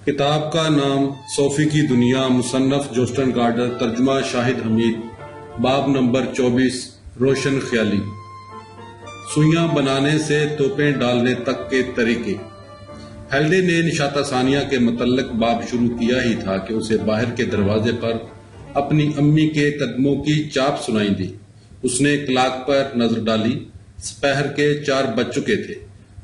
کتاب کا نام صوفی کی دنیا، مصنف جوسٹن گارڈر، ترجمہ شاہد حمید، باب نمبر 24، روشن خیالی۔ سوئیاں بنانے سے توپیں ڈالنے تک کے طریقے۔ ہیلڈے نے نشاط ثانیہ کے متعلق باب شروع کیا ہی تھا کہ اسے باہر کے دروازے پر اپنی امی کے قدموں کی چاپ سنائی دی۔ اس نے کلاک پر نظر ڈالی۔ سپہر کے 4 بج چکے تھے۔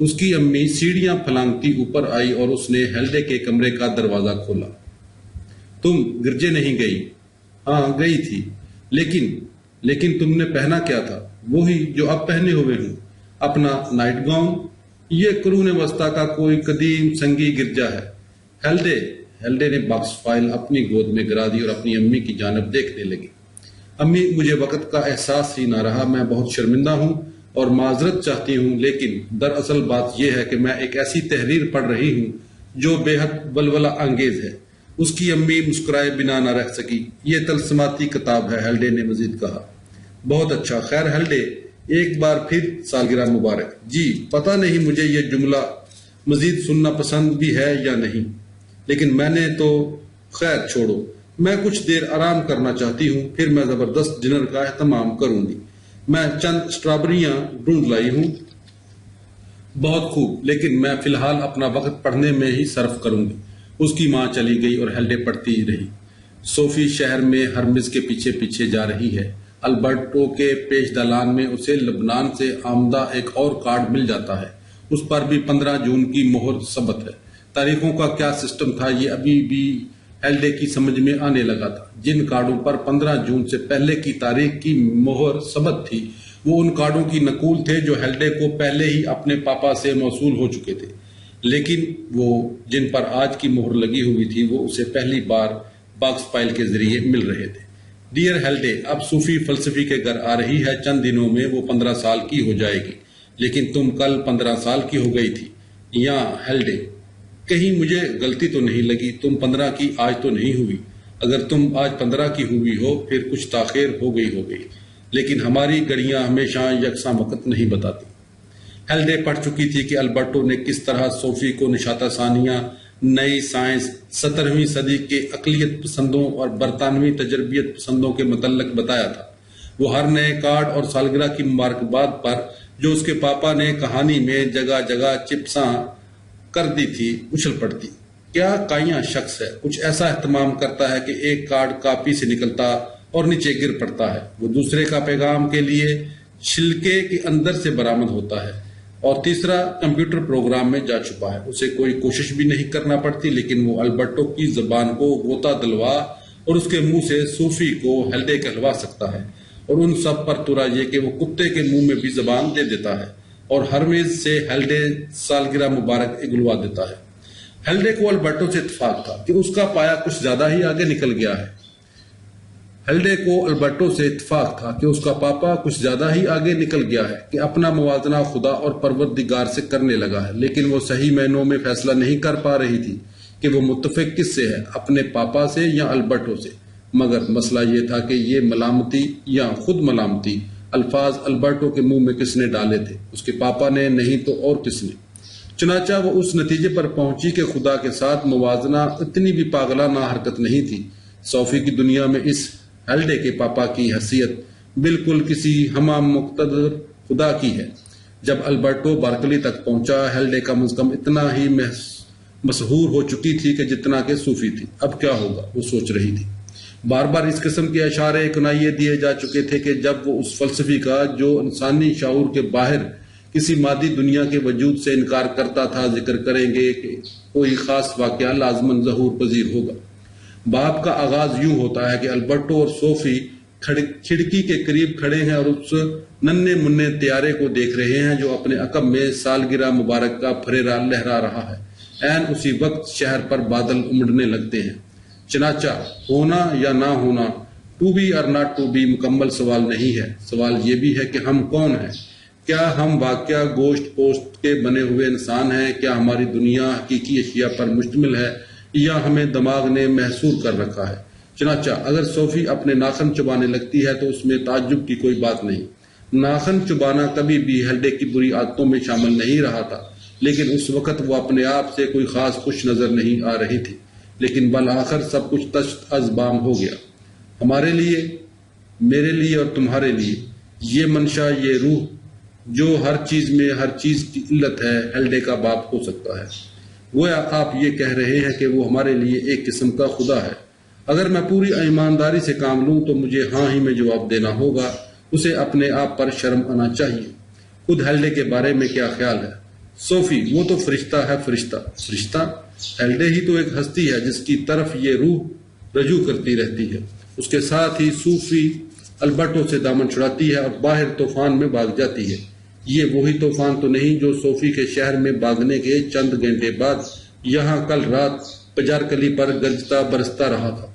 اس کی امی سیڑھیاں پھلانگتی اوپر آئی اور اس نے ہیلڈے کے کمرے کا دروازہ کھولا۔ تم گرجے نہیں گئی؟ ہاں گئی تھی، لیکن تم نے پہنا کیا تھا؟ وہی جو اب پہنے ہوئے ہوں، اپنا نائٹ گاؤن۔ یہ قرون وسطیٰ کا کوئی قدیم سنگی گرجا ہے۔ ہیلڈے نے باکس فائل اپنی گود میں گرا دی اور اپنی امی کی جانب دیکھنے لگی۔ امی، مجھے وقت کا احساس ہی نہ رہا۔ میں بہت شرمندہ ہوں اور معذرت چاہتی ہوں، لیکن دراصل بات یہ ہے کہ میں ایک ایسی تحریر پڑھ رہی ہوں جو بے حد ولولہ انگیز ہے۔ اس کی امی مسکرائے بنا نہ رہ سکی۔ یہ طلسماتی کتاب ہے، ہیلڈے نے مزید کہا۔ بہت اچھا۔ خیر ہیلڈے، ایک بار پھر سالگرہ مبارک۔ جی، پتہ نہیں مجھے یہ جملہ مزید سننا پسند بھی ہے یا نہیں، لیکن میں نے تو خیر چھوڑو، میں کچھ دیر آرام کرنا چاہتی ہوں، پھر میں زبردست ڈنر کا اہتمام کروں گی۔ میں چند اسٹرابریاں ڈھونڈ لائی ہوں۔ بہت خوب، لیکن میں فی الحال اپنا وقت پڑھنے میں ہی صرف کروں گی۔ اس کی ماں چلی گئی اور ہیلڈے پڑھتی رہی۔ صوفی شہر میں ہرمز کے پیچھے پیچھے جا رہی ہے۔ البرٹو کے پیش دالان میں اسے لبنان سے آمدہ ایک اور کارڈ مل جاتا ہے۔ اس پر بھی 15 جون کی مہر ثبت ہے۔ تاریخوں کا کیا سسٹم تھا، یہ ابھی بھی ہیلڈے کی سمجھ میں آنے لگا تھا۔ جن کارڈوں پر 15 جون سے پہلے کی تاریخ کی مہر ثبت تھی، وہ ان کارڈوں کی نقول تھے جو ہیلڈے کو پہلے ہی اپنے پاپا سے موصول ہو چکے تھے، لیکن وہ جن پر آج کی مہر لگی ہوئی تھی وہ اسے پہلی بار باکس فائل کے ذریعے مل رہے تھے۔ ڈیئر ہیلڈے، اب صوفی فلسفی کے گھر آ رہی ہے۔ چند دنوں میں وہ 15 سال کی ہو جائے گی، لیکن تم کل 15 سال کی ہو گئی تھی۔ یا ہیلڈے، کہیں مجھے غلطی تو نہیں لگی؟ تم 15 کی آج تو نہیں ہوئی؟ اگر تم آج 15 کی ہوئی ہو پھر کچھ تاخیر ہو گئی، لیکن ہماری گھڑیاں ہمیشہ یکساں وقت نہیں بتاتی۔ ہیلڈے پڑھ چکی تھی کہ البرٹو نے کس طرح صوفی کو نشاط ثانیہ، نئی سائنس، 17ویں صدی کے اقلیت پسندوں اور برطانوی تجربیت پسندوں کے متعلق بتایا تھا۔ وہ ہر نئے کارڈ اور سالگرہ کی مبارکباد پر جو اس کے پاپا نے کہانی میں جگہ جگہ چپساں کر دی تھی اچھل پڑتی۔ کیا کائیاں شخص ہے، کچھ ایسا اہتمام کرتا ہے کہ ایک کارڈ کاپی سے نکلتا اور نیچے گر پڑتا ہے۔ وہ دوسرے کا پیغام کے لیے چھلکے کے اندر سے برآمد ہوتا ہے، اور تیسرا کمپیوٹر پروگرام میں جا چھپا ہے۔ اسے کوئی کوشش بھی نہیں کرنا پڑتی، لیکن وہ البرٹو کی زبان کو غوطہ دلوا اور اس کے منہ سے صوفی کو ہیلڈے کہلوا سکتا ہے، اور ان سب پر ترا یہ کہ وہ کتے کے منہ میں بھی زبان دے دیتا ہے اور ہرمیز سے ہیلڈے سالگرہ مبارک اگلوا دیتا ہے۔ ہیلڈے کو البرٹو سے اتفاق تھا کہ اس کا پایا کچھ زیادہ ہی آگے نکل گیا ہے۔ ہیلڈے کو البرٹو سے اتفاق تھا کہ اس کا پاپا کچھ زیادہ ہی آگے نکل گیا ہے، کہ اپنا موازنہ خدا اور پروردگار سے کرنے لگا ہے، لیکن وہ صحیح معنوں میں فیصلہ نہیں کر پا رہی تھی کہ وہ متفق کس سے ہے، اپنے پاپا سے یا البرٹو سے۔ مگر مسئلہ یہ تھا کہ یہ ملامتی یا خود ملامتی الفاظ البرٹو کے منہ میں کس نے ڈالے تھے، اس کے پاپا نے نہیں تو اور کس نے؟ چنانچہ وہ اس نتیجے پر پہنچی کہ خدا کے ساتھ موازنہ اتنی بھی پاگلانہ حرکت نہیں تھی۔ صوفی کی دنیا میں اس ہیلڈے کے پاپا کی حیثیت بالکل کسی ہمہ مقتدر خدا کی ہے۔ جب البرٹو بارکلی تک پہنچا، ہیلڈے کم از کم اتنا ہی مسحور ہو چکی تھی کہ جتنا کہ صوفی تھی۔ اب کیا ہوگا، وہ سوچ رہی تھی۔ بار بار اس قسم کے اشارے کنائیے دیے جا چکے تھے کہ جب وہ اس فلسفی کا جو انسانی شعور کے باہر کسی مادی دنیا کے وجود سے انکار کرتا تھا ذکر کریں گے کہ کوئی خاص واقعہ لازماً ظہور پذیر ہوگا۔ باب کا آغاز یوں ہوتا ہے کہ البرٹو اور صوفی کھڑکی کے قریب کھڑے ہیں اور اس ننھے منھے طیارے کو دیکھ رہے ہیں جو اپنے عقب میں سالگرہ مبارک کا پھریرا لہرا رہا ہے۔ عین اسی وقت شہر پر بادل امڑنے لگتے ہیں۔ چنانچہ ہونا یا نہ ہونا، ٹو بی اور ناٹ ٹو بی، مکمل سوال نہیں ہے۔ سوال یہ بھی ہے کہ ہم کون ہیں؟ کیا ہم واقعہ گوشت پوست کے بنے ہوئے انسان ہیں؟ کیا ہماری دنیا حقیقی اشیاء پر مشتمل ہے یا ہمیں دماغ نے محصور کر رکھا ہے؟ چنانچہ اگر صوفی اپنے ناخن چبانے لگتی ہے تو اس میں تعجب کی کوئی بات نہیں۔ ناخن چبانا کبھی بھی ہیلڈے کی بری عادتوں میں شامل نہیں رہا تھا، لیکن اس وقت وہ اپنے آپ سے کوئی خاص خوش نظر نہیں آ رہی تھی، لیکن بالآخر سب کچھ تشت از بام ہو گیا۔ ہمارے لیے، میرے لیے اور تمہارے لیے، یہ منشا، یہ روح جو ہر چیز میں ہر چیز کی علت ہے، ہیلڈے کا باپ ہو سکتا ہے۔ گویا آپ یہ کہہ رہے ہیں کہ وہ ہمارے لیے ایک قسم کا خدا ہے۔ اگر میں پوری ایمانداری سے کام لوں تو مجھے ہاں ہی میں جواب دینا ہوگا۔ اسے اپنے آپ پر شرم آنا چاہیے۔ خود ہیلڈے کے بارے میں کیا خیال ہے؟ صوفی: وہ تو فرشتہ ہے، فرشتہ۔ فرشتہ؟ ہیلڈے ہی تو ایک ہستی ہے جس کی طرف یہ روح رجوع کرتی رہتی ہے۔ اس کے ساتھ ہی صوفی البرٹو سے دامن چھڑاتی ہے اور باہر طوفان میں بھاگ جاتی ہے۔ یہ وہی طوفان تو نہیں جو صوفی کے شہر میں بھاگنے کے چند گھنٹے بعد یہاں کل رات پجارکلی پر گرجتا برستا رہا تھا۔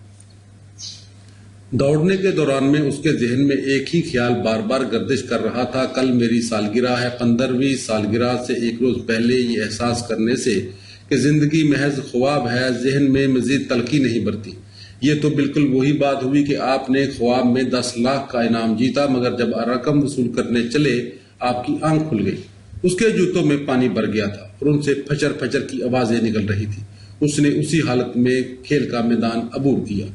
دوڑنے کے دوران میں اس کے ذہن میں ایک ہی خیال بار بار گردش کر رہا تھا، کل میری سالگرہ ہے۔ 15ویں سالگرہ سے ایک روز پہلے یہ احساس کرنے سے کہ زندگی محض خواب ہے، ذہن میں مزید تلخی نہیں برتی۔ یہ تو بالکل وہی بات ہوئی کہ آپ نے خواب میں 10 لاکھ کا انعام جیتا، مگر جب رقم وصول کرنے چلے آپ کی آنکھ کھل گئی۔ اس کے جوتوں میں پانی بھر گیا تھا اور ان سے پھچر پھچر کی آوازیں نکل رہی تھی۔ اس نے اسی حالت میں کھیل کا میدان عبور کیا۔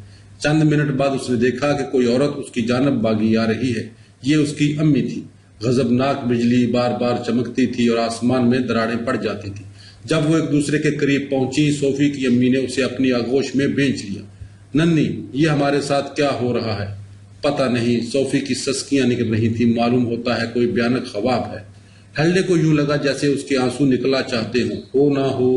چند منٹ بعد اس نے دیکھا کہ کوئی عورت اس کی جانب بھاگی آ رہی ہے۔ یہ اس کی امی تھی۔ غضبناک بجلی بار بار چمکتی تھی اور آسمان میں دراڑیں پڑ جاتی تھی۔ جب وہ ایک دوسرے کے قریب پہنچی، صوفی کی امی نے اسے اپنی آغوش میں بھینچ لیا۔ ننھی، یہ ہمارے ساتھ کیا ہو رہا ہے؟ پتہ نہیں، صوفی کی سسکیاں نکل رہی تھی۔ معلوم ہوتا ہے کوئی بھیانک خواب ہے۔ ہیلڈے کو یوں لگا جیسے اس کے آنسو نکلا چاہتے ہوں۔ ہو نہ ہو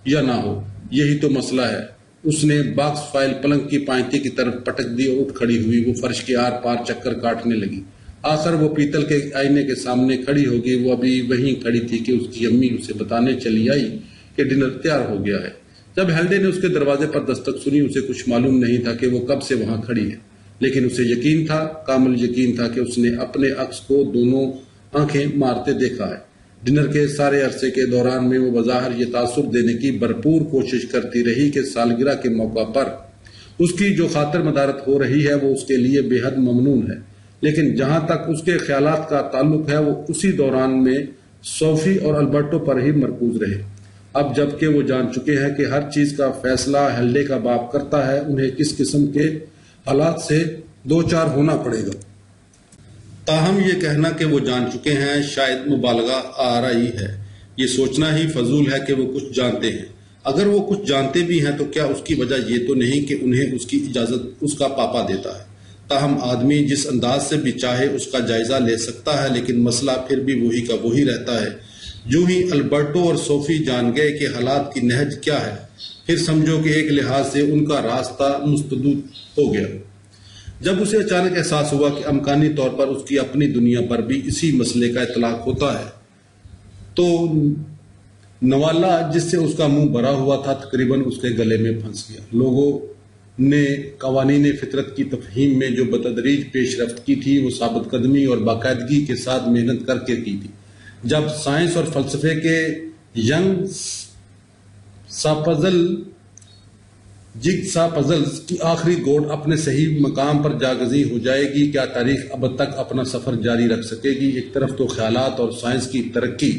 یا نہ ہو، یہی تو مسئلہ ہے۔ اس نے باکس فائل پلنگ کی پائنتی کی طرف پٹک دی اور اٹھ کھڑی ہوئی۔ وہ فرش کے آر پار چکر کاٹنے لگی۔ آخر وہ پیتل کے آئینے کے سامنے کھڑی ہو گئی۔ وہ ابھی وہیں کھڑی تھی کہ اس کی امی اسے بتانے چلی آئی کہ ڈنر تیار ہو گیا ہے۔ جب ہیلڈے نے اس کے دروازے پر دستک سنی، اسے کچھ معلوم نہیں تھا کہ وہ کب سے وہاں کھڑی ہے، لیکن اسے یقین تھا، کامل یقین تھا کہ اس نے اپنے عکس کو دونوں آنکھیں مارتے دیکھا ہے۔ ڈنر کے سارے عرصے کے دوران میں وہ بظاہر یہ تاثر دینے کی بھرپور کوشش کرتی رہی کہ سالگرہ کے موقع پر اس کی جو خاطر مدارت ہو رہی ہے وہ اس کے لیے بے حد ممنون ہے، لیکن جہاں تک اس کے خیالات کا تعلق ہے وہ اسی دوران میں صوفی اور البرٹو پر ہی مرکوز رہے۔ اب جب کہ وہ جان چکے ہیں کہ ہر چیز کا فیصلہ ہیلڈے کا باپ کرتا ہے، انہیں کس قسم کے حالات سے دوچار ہونا پڑے گا۔ تاہم یہ کہنا کہ وہ جان چکے ہیں شاید مبالغہ آرائی ہے۔ یہ سوچنا ہی فضول ہے کہ وہ کچھ جانتے ہیں۔ اگر وہ کچھ جانتے بھی ہیں تو کیا اس کی وجہ یہ تو نہیں کہ انہیں اس کی اجازت اس کا پاپا دیتا ہے؟ تاہم آدمی جس انداز سے بھی چاہے اس کا جائزہ لے سکتا ہے، لیکن مسئلہ پھر بھی وہی کا وہی رہتا ہے۔ جو ہی البرٹو اور صوفی جان گئے کہ حالات کی نہج کیا ہے، پھر سمجھو کہ ایک لحاظ سے ان کا راستہ مسدود ہو گیا۔ جب اسے اچانک احساس ہوا کہ امکانی طور پر اس کی اپنی دنیا پر بھی اسی مسئلے کا اطلاق ہوتا ہے، تو نوالا جس سے اس کا منہ بھرا ہوا تھا تقریباً اس کے گلے میں پھنس گیا۔ لوگوں نے قوانین فطرت کی تفہیم میں جو بتدریج پیش رفت کی تھی وہ ثابت قدمی اور باقاعدگی کے ساتھ محنت کر کے کی تھی۔ جب سائنس اور فلسفے کے ینگ جگسا پزلز کی آخری گوٹ اپنے صحیح مقام پر جاگزی ہو جائے گی، کیا تاریخ اب تک اپنا سفر جاری رکھ سکے گی؟ ایک طرف تو خیالات اور سائنس کی ترقی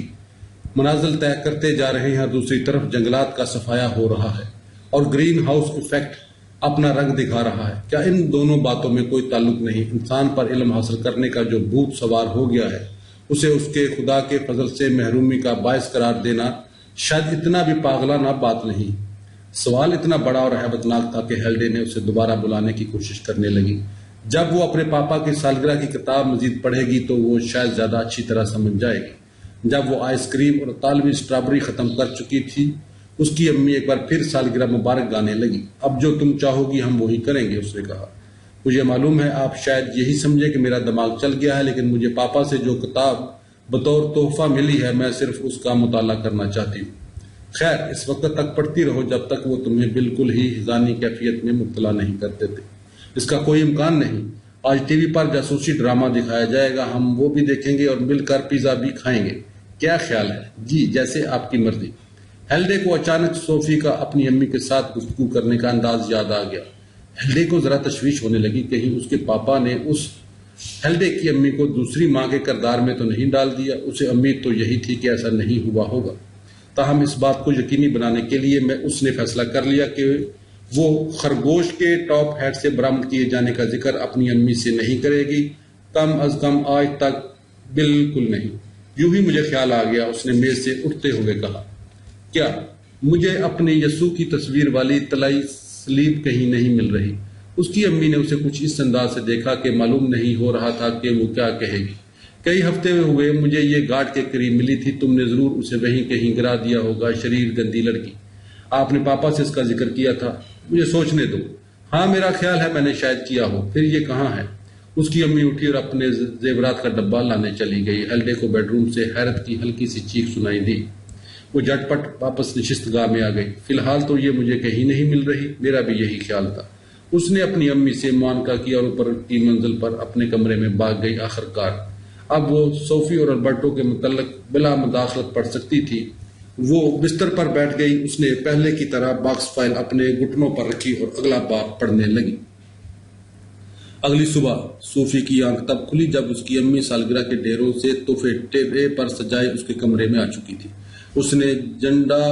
منازل طے کرتے جا رہے ہیں اور دوسری طرف جنگلات کا صفایا ہو رہا ہے اور گرین ہاؤس ایفیکٹ اپنا رنگ دکھا رہا ہے۔ کیا ان دونوں باتوں میں کوئی تعلق نہیں؟ انسان پر علم حاصل کرنے کا جو بھوت سوار ہو گیا ہے، اسے اس کے خدا کے فضل سے محرومی کا باعث قرار دینا شاید اتنا بھی پاگلانہ بات نہیں۔ سوال اتنا بڑا اور ہیبتناک تھا کہ ہیلڈے نے اسے دوبارہ بلانے کی کوشش کرنے لگی۔ جب وہ اپنے پاپا کی سالگرہ کی کتاب مزید پڑھے گی تو وہ شاید زیادہ اچھی طرح سمجھ جائے گی۔ جب وہ آئس کریم اور اطالوی اسٹرابری ختم کر چکی تھی، اس کی امی ایک بار پھر سالگرہ مبارک گانے لگی۔ اب جو تم چاہو گی ہم وہی کریں گے، اس نے کہا۔ مجھے معلوم ہے آپ شاید یہی سمجھے کہ میرا دماغ چل گیا ہے، لیکن مجھے پاپا سے جو کتاب بطور تحفہ ملی ہے میں صرف اس کا مطالعہ کرنا چاہتی ہوں۔ خیر، اس وقت تک پڑھتی رہو جب تک وہ تمہیں بالکل ہی حزانی کیفیت میں مبتلا نہیں کر دیتے۔ اس کا کوئی امکان نہیں۔ آج ٹی وی پر جاسوسی ڈرامہ دکھایا جائے گا، ہم وہ بھی دیکھیں گے اور مل کر پیزا بھی کھائیں گے۔ کیا خیال ہے؟ جی، جیسے آپ کی مرضی۔ ہیلڈے کو اچانک صوفی کا اپنی امی کے ساتھ گفتگو کرنے کا انداز یاد آ گیا۔ ہیلڈے کو ذرا تشویش ہونے لگی، کہیں اس کے پاپا نے اس ہیلڈے کی امی کو دوسری ماں کے کردار میں تو نہیں ڈال دیا۔ اسے امید تو یہی تھی کہ ایسا نہیں ہوا ہوگا۔ تاہم اس بات کو یقینی بنانے کے لیے اس نے فیصلہ کر لیا کہ وہ خرگوش کے ٹاپ ہیڈ سے برآمد کیے جانے کا ذکر اپنی امی سے نہیں کرے گی، کم از کم آج تک بالکل نہیں۔ یوں ہی مجھے خیال آ گیا، اس نے میز سے اٹھتے ہوئے کہا، کیا مجھے اپنے یسوع کی تصویر والی طلائی سلیب کہیں نہیں مل رہی؟ اس کی امی نے اسے کچھ اس انداز سے دیکھا کہ معلوم نہیں ہو رہا تھا کہ وہ کیا کہے گی۔ کئی ہفتے ہوئے مجھے یہ گھاٹ کے قریب ملی تھی، تم نے ضرور اسے وہیں کہیں گرا دیا ہوگا، شریر گندی لڑکی۔ آپ نے پاپا سے اس کا ذکر کیا تھا؟ مجھے سوچنے دو۔ ہاں، میرا خیال ہے میں نے شاید کیا ہو۔ پھر یہ کہاں ہے؟ اس کی امی اٹھی اور اپنے زیورات کا ڈبہ لانے چلی گئی۔ ہیلڈے کو بیڈ روم سے حیرت کی ہلکی سی چیخ سنائی دی۔ وہ جھٹ پٹ واپس نشست گاہ میں آ گئی۔ فی الحال تو یہ مجھے کہیں نہیں مل رہی، میرا بھی یہی خیال تھا۔ اس نے اپنی امی سے معانقہ کیا اور اوپر کی منزل پر اپنے کمرے میں بھاگ گئی۔ آخرکار اب وہ صوفی اور البرٹو کے متعلق بلا مداخلت پڑھ سکتی تھی۔ وہ بستر پر بیٹھ گئی۔ اس نے پہلے کی طرح باکس فائل اپنے گھٹنوں پر رکھی اور اگلا باب پڑھنے لگی۔ اگلی صبح صوفی کی آنکھ تب کھلی جب اس کی امی سالگرہ کے ڈھیروں سے تحفے ٹرے پر سجائے اس کے کمرے میں آ چکی تھی۔ اس نے جنڈا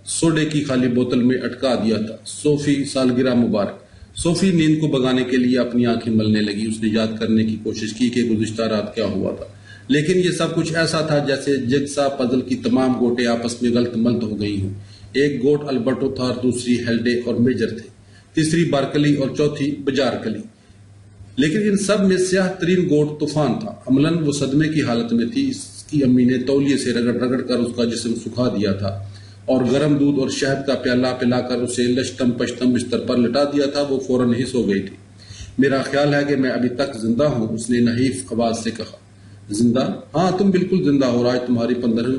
سوڈے کی خالی بوتل میں اٹکا دیا تھا۔ صوفی سالگرہ مبارک۔ صوفی نیند کو بھگانے کے لیے اپنی آنکھیں ملنے لگی۔ اس نے یاد کرنے کی کوشش کی کہ گزشتہ رات کیا ہوا تھا، لیکن یہ سب کچھ ایسا تھا جیسے جگسا پزل کی تمام گوٹیں آپس میں غلط ملط ہو گئی ہوں۔ ایک گوٹ البرٹو تھا اور دوسری ہیلڈے اور میجر تھے، تیسری بارکلی اور چوتھی بجارکلی، لیکن ان سب میں سیاہ ترین گوٹ طوفان تھا۔ عملاً وہ صدمے کی حالت میں تھی۔ اس کی امی نے تولیے سے رگڑ رگڑ کر اس کا جسم سکھا دیا تھا اور گرم دودھ اور شہد کا پیالہ پلا کر اسے لشتم پشتم بستر پر لٹا دیا تھا۔ وہ فوراً ہی سو گئی تھی۔ میرا خیال ہے کہ میں ابھی تک زندہ ہوں، اس نے نحیف آواز سے کہا۔ زندہ؟ ہاں، تم بالکل زندہ ہو۔ آج تمہاری 15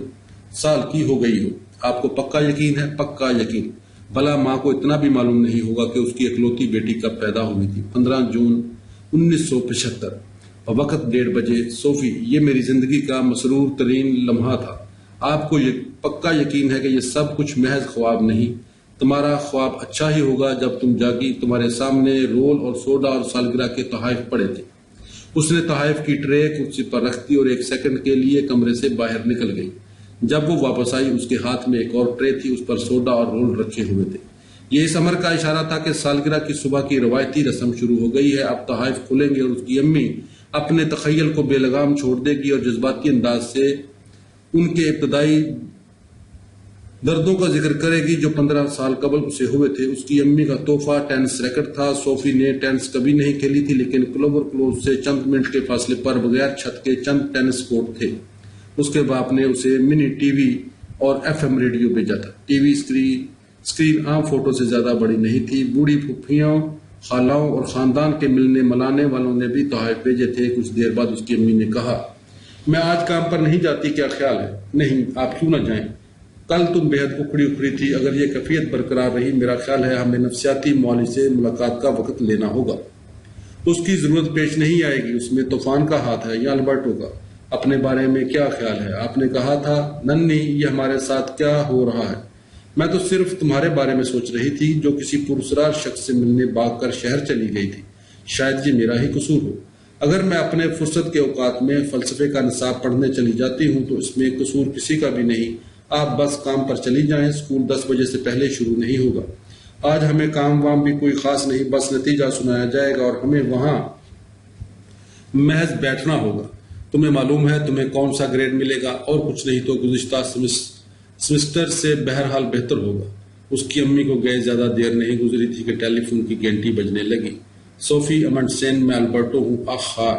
سال کی ہو گئی ہو۔ آپ کو پکا یقین ہے؟ پکا یقین؟ بھلا ماں کو اتنا بھی معلوم نہیں ہوگا کہ اس کی اکلوتی بیٹی کب پیدا ہوئی تھی؟ 15 جون 1975 اور وقت 1:30 بجے۔ صوفی، یہ میری زندگی کا مسرور ترین لمحہ تھا۔ آپ کو یہ پکا یقین ہے کہ یہ سب کچھ محض خواب نہیں؟ تمہارا خواب اچھا ہی ہوگا۔ جب تم جاگی تمہارے سامنے رول اور سوڈا اور سالگرہ کے تحائف پڑے تھے۔ اس نے تحائف کی ٹرے کرسی پر رکھ دی اور 1 سیکنڈ کے لیے کمرے سے باہر نکل گئی۔ جب وہ واپس آئی اس کے ہاتھ میں ایک اور ٹرے تھی، اس پر سوڈا اور رول رکھے ہوئے تھے۔ یہ اس امر کا اشارہ تھا کہ سالگرہ کی صبح کی روایتی رسم شروع ہو گئی ہے۔ اب تحائف کھلیں گے اور اس کی امی اپنے تخیل کو بے لگام چھوڑ دے گی اور جذباتی انداز سے ان کے ابتدائی دردوں کا ذکر کرے گی جو 15 سال قبل اسے ہوئے تھے۔ اس کی امی کا تحفہ ٹینس ریکٹ تھا۔ صوفی نے ٹینس کبھی نہیں کھیلی تھی، لیکن کلوور کلوز سے چند منٹ کے فاصلے پر بغیر چھت کے چند ٹینس کورٹ تھے۔ اس کے باپ نے اسے منی ٹی وی اور FM ریڈیو بھیجا تھا۔ ٹی وی اسکرین عام فوٹو سے زیادہ بڑی نہیں تھی۔ بوڑھی پھوپھیوں، خالاؤں اور خاندان کے ملنے ملانے والوں نے بھی تحائف بھیجے تھے۔ کچھ دیر بعد اس کی امی نے کہا، میں آج کام پر نہیں جاتی، کیا خیال ہے؟ نہیں، آپ کیوں نہ جائیں؟ کل تم بے حد اکھڑی تھی۔ اگر یہ کیفیت برقرار رہی، میرا خیال ہے ہمیں نفسیاتی معالج سے ملاقات کا وقت لینا ہوگا۔ اس کی ضرورت پیش نہیں آئے گی۔ اس میں طوفان کا ہاتھ ہے یا البرٹو کا؟ اپنے بارے میں کیا خیال ہے؟ آپ نے کہا تھا ننھی یہ ہمارے ساتھ کیا ہو رہا ہے؟ میں تو صرف تمہارے بارے میں سوچ رہی تھی جو کسی پراسرار شخص سے ملنے بھاگ کر شہر چلی گئی تھی۔ شاید یہ میرا ہی قصور ہو۔ اگر میں اپنے فرصت کے اوقات میں فلسفے کا نصاب پڑھنے چلی جاتی ہوں تو اس میں قصور کسی کا بھی نہیں۔ آپ بس کام پر چلی جائیں، اسکول 10 بجے سے پہلے شروع نہیں ہوگا۔ آج ہمیں کام وام بھی کوئی خاص نہیں، بس نتیجہ سنایا جائے گا اور ہمیں وہاں محض بیٹھنا ہوگا۔ تمہیں معلوم ہے تمہیں کون سا گریڈ ملے گا، اور کچھ نہیں تو گزشتہ سمسٹر سے بہرحال بہتر ہوگا۔ اس کی امی کو گئے زیادہ دیر نہیں گزری تھی کہ ٹیلی فون کی گھنٹی بجنے لگی۔ صوفی امنڈسین، میں البرٹو ہوں۔ آخا،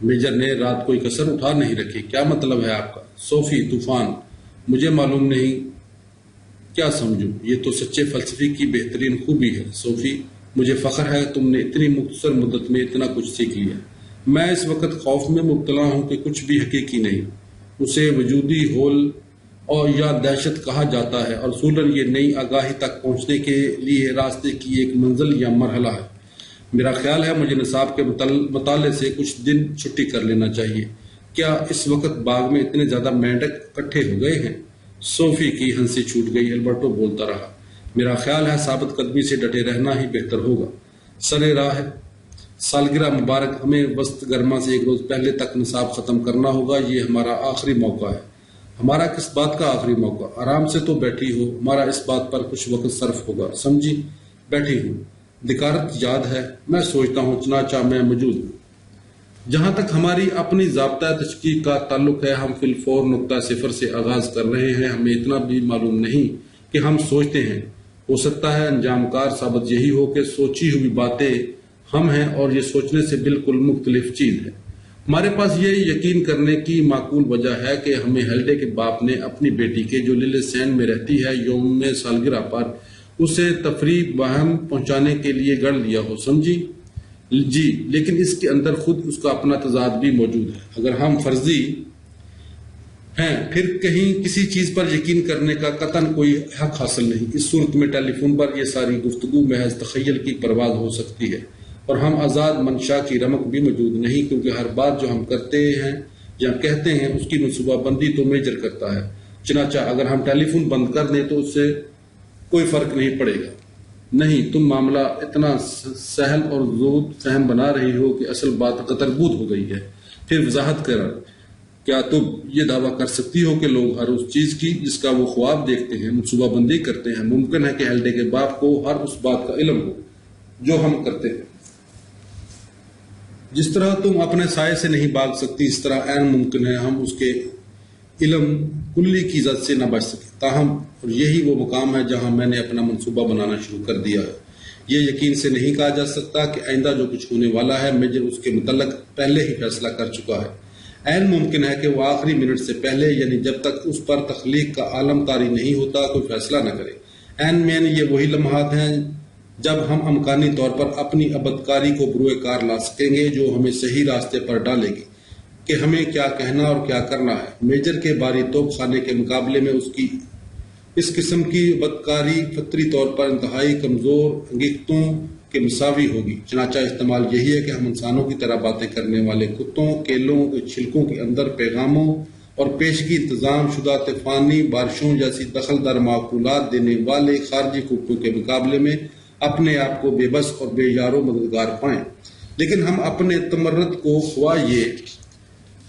میجر نے رات کوئی کسر اٹھا نہیں رکھی۔ کیا مطلب ہے آپ کا؟ صوفی، طوفان؟ مجھے معلوم نہیں کیا سمجھوں؟ یہ تو سچے فلسفی کی بہترین خوبی ہے۔ صوفی، مجھے فخر ہے تم نے اتنی مختصر مدت میں اتنا کچھ سیکھ لیا۔ میں اس وقت خوف میں مبتلا ہوں کہ کچھ بھی حقیقی نہیں۔ اسے وجودی ہول اور یا دہشت کہا جاتا ہے، اور اصولاً یہ نئی آگاہی تک پہنچنے کے لیے راستے کی ایک منزل یا مرحلہ ہے۔ میرا خیال ہے مجھے نصاب کے مطالعے سے کچھ دن چھٹی کر لینا چاہیے۔ کیا اس وقت باغ میں اتنے زیادہ مینڈک اکٹھے ہو گئے ہیں؟ صوفی کی ہنسی چھوٹ گئی۔ البرٹو بولتا رہا، میرا خیال ہے ثابت قدمی سے ڈٹے رہنا ہی بہتر ہوگا۔ سرے راہ ہے، سالگرہ مبارک۔ ہمیں وسط گرما سے 1 روز پہلے تک نصاب ختم کرنا ہوگا۔ یہ ہمارا آخری موقع ہے۔ ہمارا کس بات کا آخری موقع؟ آرام سے تو بیٹھی ہو، ہمارا اس بات پر کچھ وقت صرف ہوگا، سمجھی؟ بیٹھی ہوں، دکارت یاد ہے، میں سوچتا ہوں چنانچہ میں موجود ہوں۔ جہاں تک ہماری اپنی ضابطہ تشکیل کا تعلق ہے، ہم فی الفور نقطہ صفر سے آغاز کر رہے ہیں۔ ہمیں اتنا بھی معلوم نہیں کہ ہم سوچتے ہیں، ہو سکتا ہے انجام کار ثابت یہی ہو کہ سوچی ہوئی باتیں ہم ہیں اور یہ سوچنے سے بالکل مختلف چیز ہے۔ ہمارے پاس یہ یقین کرنے کی معقول وجہ ہے کہ ہمیں ہیلڈے کے باپ نے اپنی بیٹی کے جو للے سین میں رہتی ہے یوم سالگرہ پر اسے تفریح بہم پہنچانے کے لیے گڑ لیا ہو، سمجھی؟ جی، لیکن اس کے اندر خود اس کا اپنا تضاد بھی موجود ہے۔ اگر ہم فرضی ہیں پھر کہیں کسی چیز پر یقین کرنے کا قطعاً کوئی حق حاصل نہیں۔ اس صورت میں ٹیلی فون پر یہ ساری گفتگو محض تخیل کی پرواز ہو سکتی ہے اور ہم آزاد منشا کی رمق بھی موجود نہیں، کیونکہ ہر بات جو ہم کرتے ہیں یا کہتے ہیں اس کی منصوبہ بندی تو میجر کرتا ہے۔ چنانچہ اگر ہم ٹیلی فون بند کر دیں تو اس سے کوئی فرق نہیں پڑے گا۔ نہیں، تم معاملہ اتنا سہل اور زود فہم بنا رہی ہو کہ اصل بات قطر بود ہو گئی ہے۔ پھر وضاحت کر، کیا تم یہ دعویٰ کر سکتی ہو کہ لوگ ہر اس چیز کی جس کا وہ خواب دیکھتے ہیں منصوبہ بندی کرتے ہیں؟ ممکن ہے کہ ہیلڈے کے باپ کو ہر اس بات کا علم ہو جو ہم کرتے ہیں۔ جس طرح تم اپنے سائے سے نہیں بھاگ سکتی، اس طرح عین ممکن ہے ہم اس کے علم کلی کی ذات سے نہ بچ سکیں۔ تاہم اور یہی وہ مقام ہے جہاں میں نے اپنا منصوبہ بنانا شروع کر دیا ہے۔ یہ یقین سے نہیں کہا جا سکتا کہ آئندہ جو کچھ ہونے والا ہے میجر اس کے متعلق پہلے ہی فیصلہ کر چکا ہے۔ عین ممکن ہے کہ وہ آخری منٹ سے پہلے، یعنی جب تک اس پر تخلیق کا عالم طاری نہیں ہوتا، کوئی فیصلہ نہ کرے۔ عین مین یہ وہی لمحات ہیں جب ہم امکانی طور پر اپنی ابدکاری کو بروئے کار لا سکیں گے جو ہمیں صحیح راستے پر ڈالے گی کہ ہمیں کیا کہنا اور کیا کرنا ہے۔ میجر کے باری توپ خانے کے مقابلے میں اس قسم کی ابدکاری فطری طور پر انتہائی کمزور انگیختوں کے مساوی ہوگی۔ چنانچہ استعمال یہی ہے کہ ہم انسانوں کی طرح باتیں کرنے والے کتوں، کیلوں کے چھلکوں کے اندر پیغاموں اور پیشگی انتظام شدہ طوفانی بارشوں جیسی دخل در معقولات دینے والے خارجی قوتوں کے مقابلے میں اپنے آپ کو بے بس اور بے یار و مددگار پائیں۔ لیکن ہم اپنے تمرد کو خواہ یہ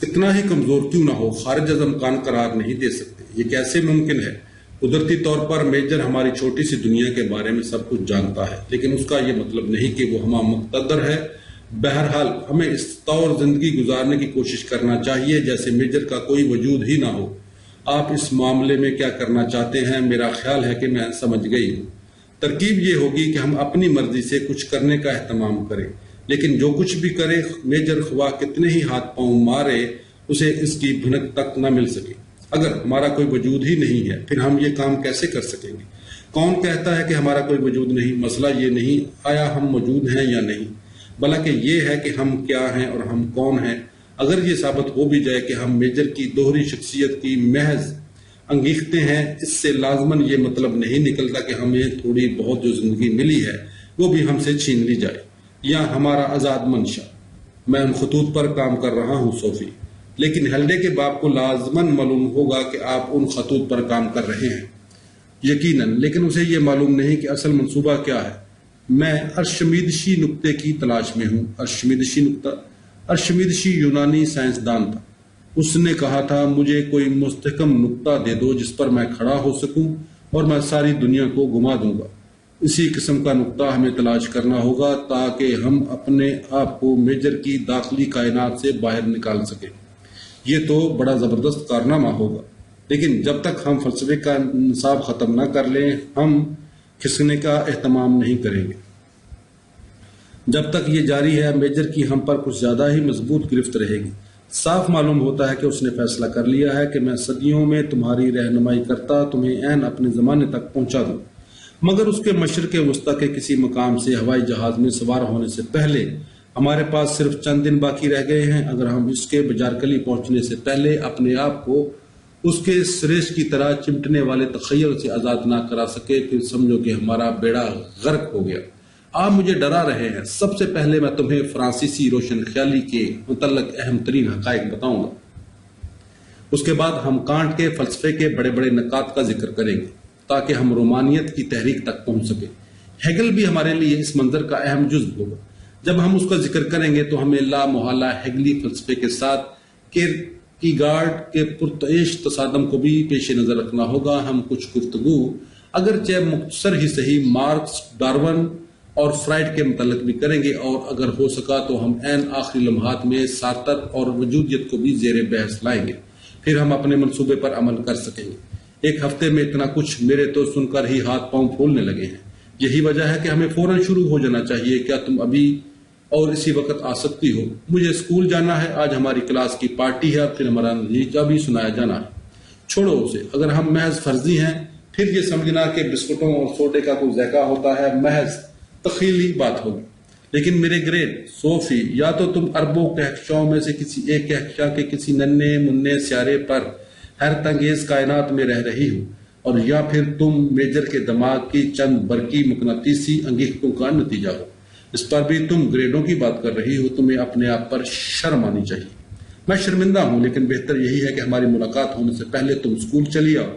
اتنا ہی کمزور کیوں نہ ہو خارج از امکان قرار نہیں دے سکتے۔ یہ کیسے ممکن ہے؟ قدرتی طور پر میجر ہماری چھوٹی سی دنیا کے بارے میں سب کچھ جانتا ہے، لیکن اس کا یہ مطلب نہیں کہ وہ ہمارا مقتدر ہے۔ بہرحال ہمیں اس طور زندگی گزارنے کی کوشش کرنا چاہیے جیسے میجر کا کوئی وجود ہی نہ ہو۔ آپ اس معاملے میں کیا کرنا چاہتے ہیں؟ میرا خیال ہے کہ میں سمجھ گئی ہوں۔ ترکیب یہ ہوگی کہ ہم اپنی مرضی سے کچھ کرنے کا اہتمام کریں، لیکن جو کچھ بھی کرے میجر خواہ کتنے ہی ہاتھ پاؤں مارے اسے اس کی بھنک تک نہ مل سکے۔ اگر ہمارا کوئی وجود ہی نہیں ہے پھر ہم یہ کام کیسے کر سکیں گے؟ کون کہتا ہے کہ ہمارا کوئی وجود نہیں؟ مسئلہ یہ نہیں آیا ہم موجود ہیں یا نہیں، بلکہ یہ ہے کہ ہم کیا ہیں اور ہم کون ہیں۔ اگر یہ ثابت ہو بھی جائے کہ ہم میجر کی دوہری شخصیت کی محض انگیختے ہیں، اس سے لازماً یہ مطلب نہیں نکلتا کہ ہمیں تھوڑی بہت جو زندگی ملی ہے وہ بھی ہم سے چھین لی جائے یا ہمارا آزاد منشا۔ میں ان خطوط پر کام کر رہا ہوں صوفی، لیکن ہیلڈے کے باپ کو لازماً معلوم ہوگا کہ آپ ان خطوط پر کام کر رہے ہیں، یقیناً، لیکن اسے یہ معلوم نہیں کہ اصل منصوبہ کیا ہے۔ میں ارشمیدشی نقطے کی تلاش میں ہوں۔ ارشمیدشی نقطہ؟ ارشمیدشی یونانی سائنسدان تھا۔ اس نے کہا تھا مجھے کوئی مستحکم نقطہ دے دو جس پر میں کھڑا ہو سکوں اور میں ساری دنیا کو گھما دوں گا۔ اسی قسم کا نقطہ ہمیں تلاش کرنا ہوگا تاکہ ہم اپنے آپ کو میجر کی داخلی کائنات سے باہر نکال سکیں۔ یہ تو بڑا زبردست کارنامہ ہوگا، لیکن جب تک ہم فلسفے کا نصاب ختم نہ کر لیں ہم کھسکنے کا اہتمام نہیں کریں گے۔ جب تک یہ جاری ہے میجر کی ہم پر کچھ زیادہ ہی مضبوط گرفت رہے گی۔ صاف معلوم ہوتا ہے کہ اس نے فیصلہ کر لیا ہے کہ میں صدیوں میں تمہاری رہنمائی کرتا تمہیں عین اپنے زمانے تک پہنچا دوں، مگر اس کے مشرق وسطی کے کسی مقام سے ہوائی جہاز میں سوار ہونے سے پہلے ہمارے پاس صرف چند دن باقی رہ گئے ہیں۔ اگر ہم اس کے بجارکلی پہنچنے سے پہلے اپنے آپ کو اس کے سریش کی طرح چمٹنے والے تخیل سے آزاد نہ کرا سکے پھر سمجھو کہ ہمارا بیڑا غرق ہو گیا۔ آپ مجھے ڈرا رہے ہیں۔ سب سے پہلے میں تمہیں فرانسیسی روشن خیالی کے متعلق اہم ترین حقائق بتاؤں گا، اس کے بعد ہم کانٹ کے فلسفے کے بڑے بڑے نکات کا ذکر کریں گے تاکہ ہم رومانیت کی تحریک تک پہنچ سکیں۔ ہیگل بھی ہمارے لیے اس منظر کا اہم جزو ہوگا۔ جب ہم اس کا ذکر کریں گے تو ہمیں لا محالہ ہیگلی فلسفے کے ساتھ کی گارڈ کے پرتعیش تصادم کو بھی پیش نظر رکھنا ہوگا. ہم کچھ گفتگو اگرچہ مختصر ہی صحیح مارکس، ڈارون اور فرائڈ کے متعلق بھی کریں گے، اور اگر ہو سکا تو ہم عین آخری لمحات میں سارتر اور وجودیت کو بھی زیر بحث لائیں گے. پھر ہم اپنے منصوبے پر عمل کر سکیں گے. ایک ہفتے میں اتنا کچھ میرے تو سن کر ہی ہاتھ پاؤں پھولنے لگے ہیں. یہی وجہ ہے کہ ہمیں فوراً شروع ہو جانا چاہیے. کیا تم ابھی اور اسی وقت آ سکتی ہو؟ مجھے اسکول جانا ہے. آج ہماری کلاس کی پارٹی ہے، پھر ہمارا نتیجہ بھی سنایا جانا ہے. چھوڑو اسے. اگر ہم محض فرضی ہیں پھر یہ سمجھنا کہ بسکٹوں اور سوڈے کا کوئی ذائقہ ہوتا ہے محض تخیلی بات ہوگی. لیکن میرے گریٹ صوفی، یا تو تم اربوں کہکشاؤں میں سے کسی ایک کہکشاں کے کسی ننھے منھے سیارے پر حیرت انگیز کائنات میں رہ رہی ہو، اور یا پھر تم میجر کے دماغ کی چند برقی مقناطیسی انگیختوں کا نتیجہ ہو. اس پر بھی تم گریڈوں کی بات کر رہی ہو. تمہیں اپنے آپ پر شرم آنی چاہیے. میں شرمندہ ہوں، لیکن بہتر یہی ہے کہ ہماری ملاقات ہونے سے پہلے تم اسکول چلی آؤ.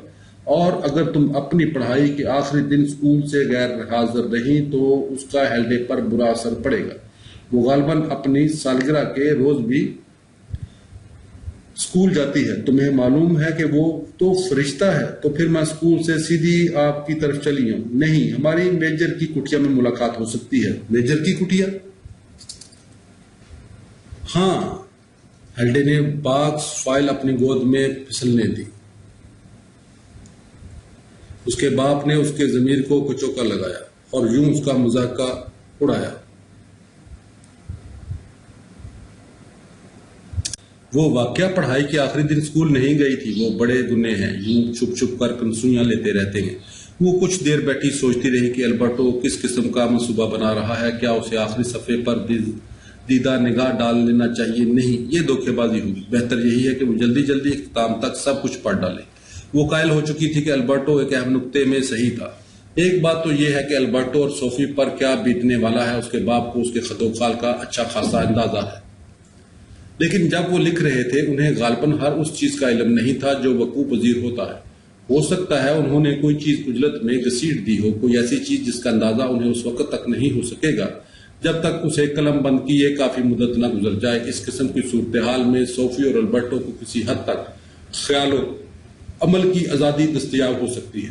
اور اگر تم اپنی پڑھائی کے آخری دن اسکول سے غیر حاضر رہیں تو اس کا ہیلڈے پر برا اثر پڑے گا. وہ غالباً اپنی سالگرہ کے روز بھی اسکول جاتی ہے. تمہیں معلوم ہے کہ وہ تو فرشتہ ہے. تو پھر میں اسکول سے سیدھی آپ کی طرف چلی ہوں. نہیں، ہماری میجر کی کٹیا میں ملاقات ہو سکتی ہے. میجر کی کٹیا؟ ہاں. ہیلڈے نے باکس فائل اپنی گود میں پھسلنے دی. اس کے باپ نے اس کے ضمیر کو کچوکا لگایا اور یوں اس کا مذاق اڑایا. وہ واقعہ پڑھائی کے آخری دن اسکول نہیں گئی تھی. وہ بڑے گنے ہیں، یوں چھپ چھپ کر کنسویاں لیتے رہتے ہیں. وہ کچھ دیر بیٹھی سوچتی رہی کہ البرٹو کس قسم کا منصوبہ بنا رہا ہے. کیا اسے آخری صفحے پر دیدہ نگاہ ڈال لینا چاہیے؟ نہیں، یہ دھوکے بازی ہوگی. بہتر یہی ہے کہ وہ جلدی جلدی اختتام تک سب کچھ پڑھ ڈالے. وہ قائل ہو چکی تھی کہ البرٹو ایک اہم نقطے میں صحیح تھا. ایک بات تو یہ ہے کہ البرٹو اور صوفی پر کیا بیتنے والا ہے. اس کے باپ کو اس کے خط و خال کا اچھا خاصا اندازہ ہے، لیکن جب وہ لکھ رہے تھے انہیں غالباً ہر اس چیز کا علم نہیں تھا جو وقوع پذیر ہوتا ہے. ہو سکتا ہے انہوں نے کوئی چیز عجلت میں گھسیٹ دی ہو، کوئی ایسی چیز جس کا اندازہ انہیں اس وقت تک نہیں ہو سکے گا جب تک اسے قلم بند کیے کافی مدت نہ گزر جائے. اس قسم کی صورتحال میں صوفی اور البرٹو کو کسی حد تک خیال و عمل کی آزادی دستیاب ہو سکتی ہے.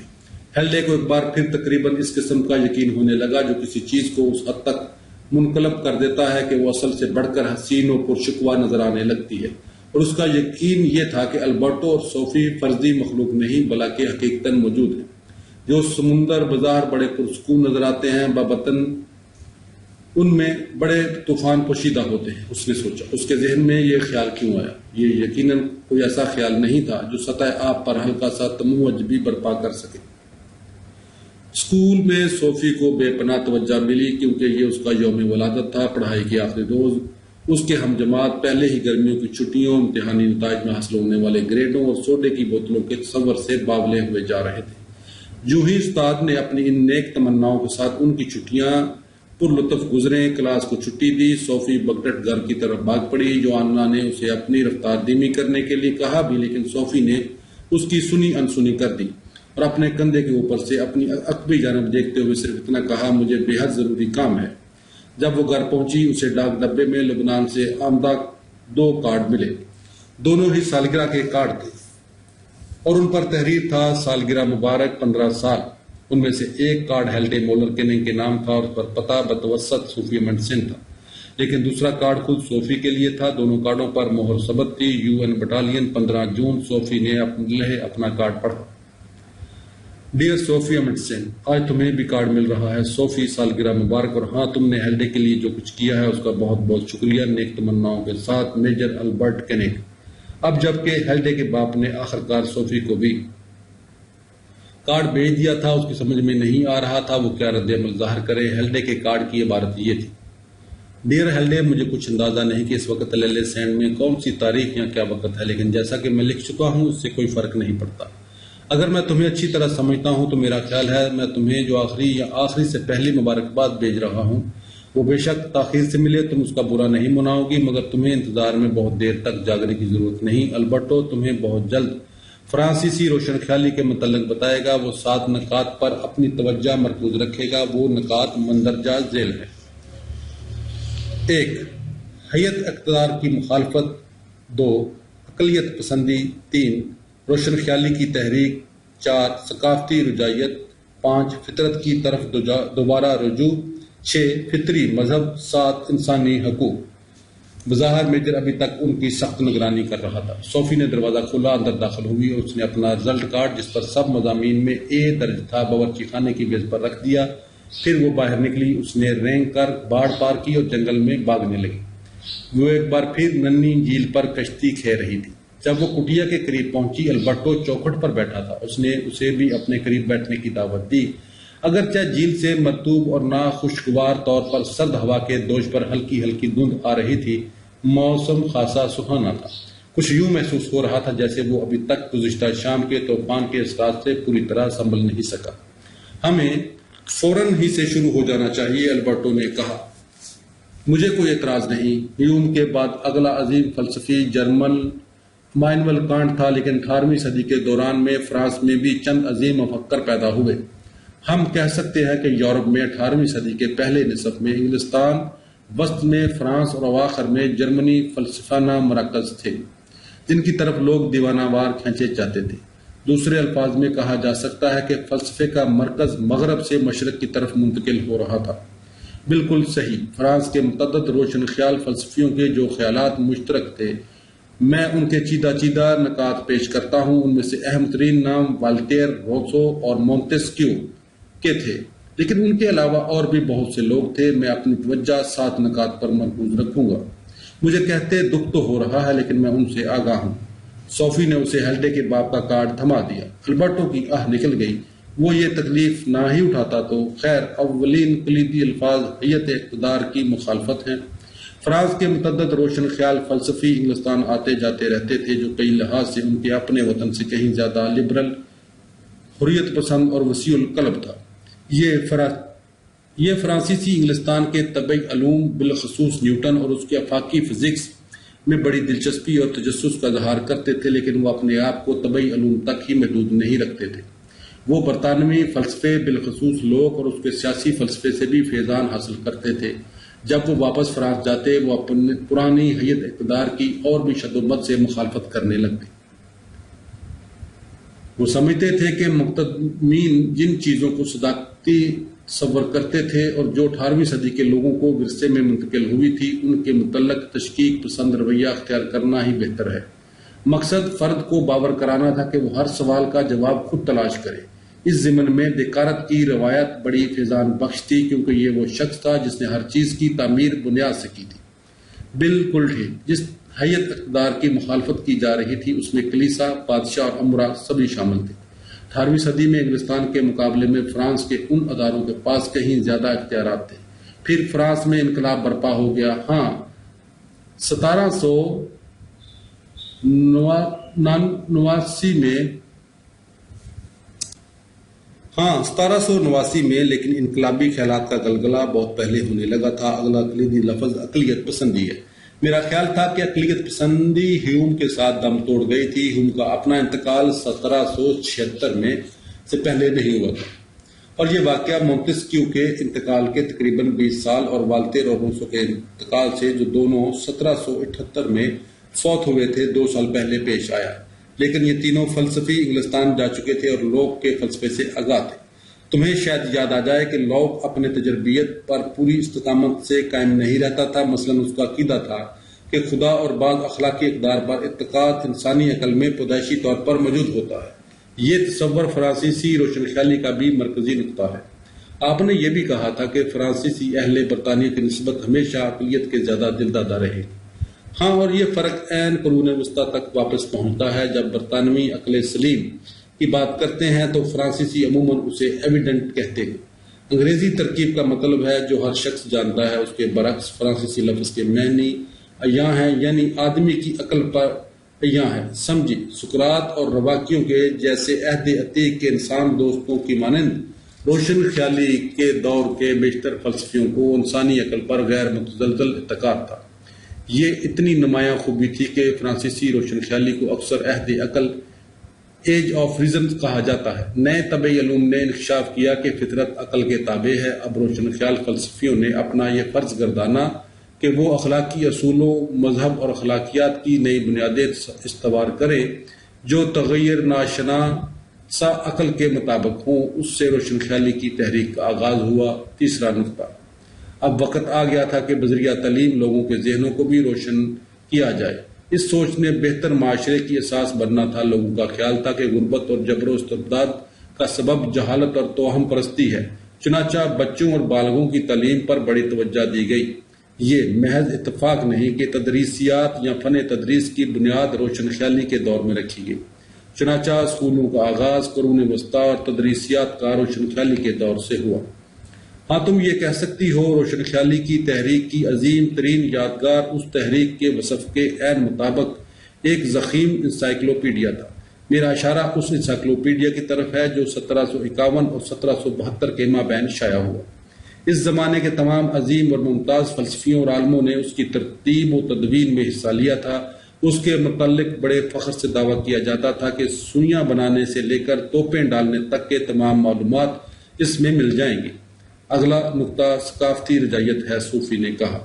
ہیلڈے کو ایک بار پھر تقریباً اس قسم کا یقین ہونے لگا جو کسی چیز کو اس حد تک منقلب کر دیتا ہے کہ وہ اصل سے بڑھ کر حسین و پرشکوہ نظر آنے لگتی ہے. اور اس کا یقین یہ تھا کہ البرٹو اور صوفی فرضی مخلوق نہیں بلکہ حقیقتاً موجود ہیں. جو سمندر بظاہر بڑے پرسکون نظر آتے ہیں بابطن ان میں بڑے طوفان پوشیدہ ہوتے ہیں. اس نے سوچا. اس کے ذہن میں یہ خیال کیوں آیا؟ یہ یقیناً کوئی ایسا خیال نہیں تھا جو سطح آب پر ہلکا سا تموج بھی برپا کر سکے. اسکول میں صوفی کو بے پناہ توجہ ملی کیونکہ یہ اس کا یوم ولادت تھا. پڑھائی کے آخری روز اس کے ہم جماعت پہلے ہی گرمیوں کی چھٹیوں، امتحانی نتائج میں حاصل ہونے والے گریڈوں اور سوڈے کی بوتلوں کے تصور سے باولے ہوئے جا رہے تھے. یوں ہی استاد نے اپنی ان نیک تمناؤں کے ساتھ ان کی چھٹیاں پر لطف گزریں. کلاس کو چھٹی دی. صوفی بگٹٹ گھر کی طرف بھاگ پڑی. جوانا نے اسے اپنی رفتار دھیمی کرنے کے لیے کہا بھی، لیکن صوفی نے اس کی سنی انسنی کر دی اور اپنے کندھے کے اوپر سے اپنی عقبی جانب دیکھتے ہوئے صرف اتنا کہا، مجھے بے حد ضروری کام ہے. جب وہ گھر پہنچی اسے ڈاک ڈبے میں لبنان سے آمدہ 2 کارڈ ملے. دونوں ہی سالگرہ کے کارڈ تھے اور ان پر تحریر تھا سالگرہ مبارک 15 سال. ان میں سے ایک کارڈ ہیلڈے مولر کیننگ کے نام تھا اور اس پر پتہ بتوسط صوفی منڈسن تھا، لیکن دوسرا کارڈ خود صوفی کے لیے تھا. دونوں کارڈوں پر مہر ثبت تھی UN بٹالین 15 جون. صوفی نے اپنا کارڈ پڑھا. ڈیئر صوفی منڈسن، آج تمہیں بھی کارڈ مل رہا ہے. صوفی، سالگرہ مبارک. اور ہاں، تم نے ہیلڈے کے لیے جو کچھ کیا ہے اس کا بہت بہت شکریہ. نیک تمناؤں کے ساتھ، میجر البرٹ کیننگ. اب جبکہ ہیلڈے کے باپ نے آخرکار صوفی کو بھی کارڈ بھیج دیا تھا، اس کی سمجھ میں نہیں آ رہا تھا وہ کیا رد عمل ظاہر کرے. ہیلڈے کے کارڈ کی عبارت یہ تھی: ڈیئر ہیلڈے، مجھے کچھ اندازہ نہیں کہ اس وقت لیلے سینڈ میں کون سی تاریخ یا کیا وقت ہے، لیکن جیسا کہ میں لکھ چکا ہوں اس سے کوئی فرق نہیں پڑتا. اگر میں تمہیں اچھی طرح سمجھتا ہوں تو میرا خیال ہے میں تمہیں جو آخری سے پہلی مبارکباد بھیج رہا ہوں وہ بے شک تاخیر سے ملے. تم اس کا برا نہیں مناؤ گی، مگر تمہیں انتظار میں بہت دیر تک جاگنے کی ضرورت نہیں. البرٹو تمہیں بہت جلد فرانسیسی روشن خیالی کے متعلق بتائے گا. وہ 7 نکات پر اپنی توجہ مرکوز رکھے گا. وہ نکات مندرجہ ذیل ہیں: 1. حیت اقتدار کی مخالفت. 2. اقلیت پسندی، 3 روشن خیالی کی تحریک، 4 ثقافتی رجحانات، 5 فطرت کی طرف دوبارہ رجوع، 6 فطری مذہب، 7 انسانی حقوق۔ بظاہر میجر ابھی تک ان کی سخت نگرانی کر رہا تھا۔ صوفی نے دروازہ کھولا، اندر داخل ہوئی اور اس نے اپنا رزلٹ کارڈ جس پر سب مضامین میں A درج تھا باورچی خانے کی میز پر رکھ دیا۔ پھر وہ باہر نکلی، اس نے رینگ کر باڑ پار کی اور جنگل میں بھاگنے لگی۔ وہ ایک بار پھر ننھی جھیل پر کشتی کھہ رہی تھی۔ جب وہ کٹیا کے قریب پہنچی، البرٹو چوکھٹ پر بیٹھا تھا۔ اس نے اسے بھی اپنے قریب بیٹھنے کی دعوت دی۔ اگرچہ جھیل سے مرطوب اور ناخوشگوار طور پر سرد ہوا کے دوش پر ہلکی ہلکی دھند آ رہی تھی، موسم خاصا سہانا تھا۔ کچھ یوں محسوس ہو رہا تھا جیسے وہ ابھی تک گزشتہ شام کے طوفان کے اثرات سے پوری طرح سنبھل نہیں سکا۔ ہمیں فوراً ہی سے شروع ہو جانا چاہیے، البرٹو نے کہا۔ مجھے کوئی اعتراض نہیں۔ ہیوم کے بعد اگلا عظیم فلسفی جرمن امانوئل کانٹ تھا، لیکن 18ویں صدی کے دوران میں فرانس میں بھی چند عظیم مفکر پیدا ہوئے۔ ہم کہہ سکتے ہیں کہ یورپ میں 18ویں صدی کے پہلے نصف میں انگلستان، وسط میں فرانس اور اواخر میں جرمنی فلسفانہ مراکز تھے جن کی طرف لوگ دیوانہ وار کھینچے جاتے تھے۔ دوسرے الفاظ میں کہا جا سکتا ہے کہ فلسفے کا مرکز مغرب سے مشرق کی طرف منتقل ہو رہا تھا۔ بالکل صحیح۔ فرانس کے متعدد روشن خیال فلسفیوں کے جو خیالات مشترک تھے، میں ان کے چیدہ چیدہ نکات پیش کرتا ہوں۔ ان میں سے اہم ترین نام والٹیر، روسو اور مونتسکیو کے تھے، لیکن ان کے علاوہ اور بھی بہت سے لوگ تھے۔ میں اپنی توجہ 7 نکات پر مرکوز رکھوں گا۔ مجھے کہتے دکھ تو ہو رہا ہے، لیکن میں ان سے آگاہ ہوں۔ صوفی نے اسے ہیلڈے کے باپ کا کارڈ تھما دیا۔ البرٹو کی آہ نکل گئی۔ وہ یہ تکلیف نہ ہی اٹھاتا تو خیر، اولین کلیدی الفاظ حیت اقتدار کی مخالفت ہیں۔ فرانس کے متعدد روشن خیال فلسفی انگلستان آتے جاتے رہتے تھے، جو کئی لحاظ سے ان کے اپنے وطن سے کہیں زیادہ لبرل، حریت پسند اور وسیع القلب تھا۔ یہ فرانسیسی انگلستان کے طبعی علوم، بالخصوص نیوٹن اور اس کے آفاقی فزکس میں بڑی دلچسپی اور تجسس کا اظہار کرتے تھے، لیکن وہ اپنے آپ کو طبعی علوم تک ہی محدود نہیں رکھتے تھے۔ وہ برطانوی فلسفے، بالخصوص لوک اور اس کے سیاسی فلسفے سے بھی فیضان حاصل کرتے تھے۔ جب وہ واپس فرانس جاتے، وہ اپنی پرانی حیت اقتدار کی اور بھی شدت سے مخالفت کرنے لگتے۔ وہ سمجھتے تھے کہ مقتدمین جن چیزوں کو صداقتی تصور کرتے تھے اور جو 18ویں صدی کے لوگوں کو ورثے میں منتقل ہوئی تھی، ان کے متعلق تشکیک پسند رویہ اختیار کرنا ہی بہتر ہے۔ مقصد فرد کو باور کرانا تھا کہ وہ ہر سوال کا جواب خود تلاش کرے۔ اس ضمن میں دیکارت کی روایت بڑی فیضان بخش تھی، کیونکہ یہ وہ شخص تھا جس نے ہر چیز کی تعمیر بنیاد سے کی تھی۔ بالکل ٹھیک۔ جس حیت اقتدار کی مخالفت کی جا رہی تھی، اس میں کلیسا، بادشاہ اور امرا سبھی شامل تھے۔ 18ویں صدی میں انگلستان کے مقابلے میں فرانس کے ان اداروں کے پاس کہیں زیادہ اختیارات تھے۔ پھر فرانس میں انقلاب برپا ہو گیا۔ 1789 میں لیکن انقلابی خیالات کا گلگلہ بہت پہلے ہونے لگا تھا۔ اگلا کلیدی لفظ اقلیت پسندی ہے۔ میرا خیال تھا کہ اقلیت پسندی ہیوم کے ساتھ دم توڑ گئی تھی۔ ہیوم کا اپنا انتقال 1776 میں سے پہلے نہیں ہوا تھا، اور یہ واقعہ مونتسکیو کے انتقال کے تقریباً 20 سال اور والٹیر اور روسو کے انتقال سے، جو دونوں 1778 میں فوت ہوئے تھے، 2 سال پہلے پیش آیا۔ لیکن یہ تینوں فلسفی انگلستان جا چکے تھے اور لوک کے فلسفے سے آگاہ تھے۔ تمہیں شاید یاد آ جائے کہ لوک اپنے تجربیت پر پوری استقامت سے قائم نہیں رہتا تھا۔ مثلاً اس کا عقیدہ تھا کہ خدا اور بعض اخلاقی اقدار پر اعتقاد انسانی عقل میں پیدائشی طور پر موجود ہوتا ہے۔ یہ تصور فرانسیسی روشن خیالی کا بھی مرکزی نقطہ ہے۔ آپ نے یہ بھی کہا تھا کہ فرانسیسی اہل برطانیہ کی نسبت ہمیشہ اقلیت کے زیادہ دلدادہ رہے۔ اور یہ فرق عین قرون وسطیٰ تک واپس پہنچتا ہے۔ جب برطانوی عقل سلیم کی بات کرتے ہیں تو فرانسیسی عموماً اسے ایویڈنٹ کہتے ہیں۔ انگریزی ترکیب کا مطلب ہے جو ہر شخص جانتا ہے، اس کے برعکس فرانسیسی لفظ کے معنی عیاں ہیں، یعنی آدمی کی عقل پر عیاں ہے۔ سمجھی، سقراط اور رواقیوں کے جیسے عہد عتیق کے انسان دوستوں کی مانند روشن خیالی کے دور کے بیشتر فلسفیوں کو انسانی عقل پر غیر متزلزل اعتقاد تھا۔ یہ اتنی نمایاں خوبی تھی کہ فرانسیسی روشن خیالی کو اکثر عہد عقل، ایج آف ریزن کہا جاتا ہے۔ نئے طبعی علوم نے انکشاف کیا کہ فطرت عقل کے تابع ہے۔ اب روشن خیال فلسفیوں نے اپنا یہ فرض گردانا کہ وہ اخلاقی اصولوں، مذہب اور اخلاقیات کی نئی بنیادیں استوار کرے جو تغیر ناشناسا عقل کے مطابق ہوں۔ اس سے روشن خیالی کی تحریک کا آغاز ہوا۔ تیسرا نقطہ، اب وقت آ گیا تھا کہ بذریعہ تعلیم لوگوں کے ذہنوں کو بھی روشن کیا جائے۔ اس سوچ نے بہتر معاشرے کی اساس بننا تھا۔ لوگوں کا خیال تھا کہ غربت اور جبر و استبداد کا سبب جہالت اور توہم پرستی ہے، چنانچہ بچوں اور بالغوں کی تعلیم پر بڑی توجہ دی گئی۔ یہ محض اتفاق نہیں کہ تدریسیات یا فن تدریس کی بنیاد روشن خیالی کے دور میں رکھی گئی، چنانچہ اسکولوں کا آغاز قرون وسطیٰ اور تدریسیات کا روشن خیالی کے دور سے ہوا۔ ہاں تم یہ کہہ سکتی ہو روشن خیالی کی تحریک کی عظیم ترین یادگار اس تحریک کے وصف کے عین مطابق ایک ضخیم انسائکلوپیڈیا تھا۔ میرا اشارہ اس انسائکلوپیڈیا کی طرف ہے جو 1751 اور 1772 کے مابین شائع ہوا۔ اس زمانے کے تمام عظیم اور ممتاز فلسفیوں اور عالموں نے اس کی ترتیب و تدوین میں حصہ لیا تھا۔ اس کے متعلق بڑے فخر سے دعویٰ کیا جاتا تھا کہ سوئیاں بنانے سے لے کر توپیں ڈالنے تک کے تمام معلومات اس میں مل جائیں گی۔ اگلا نقطہ ثقافتی رجعیت ہے۔ صوفی نے کہا،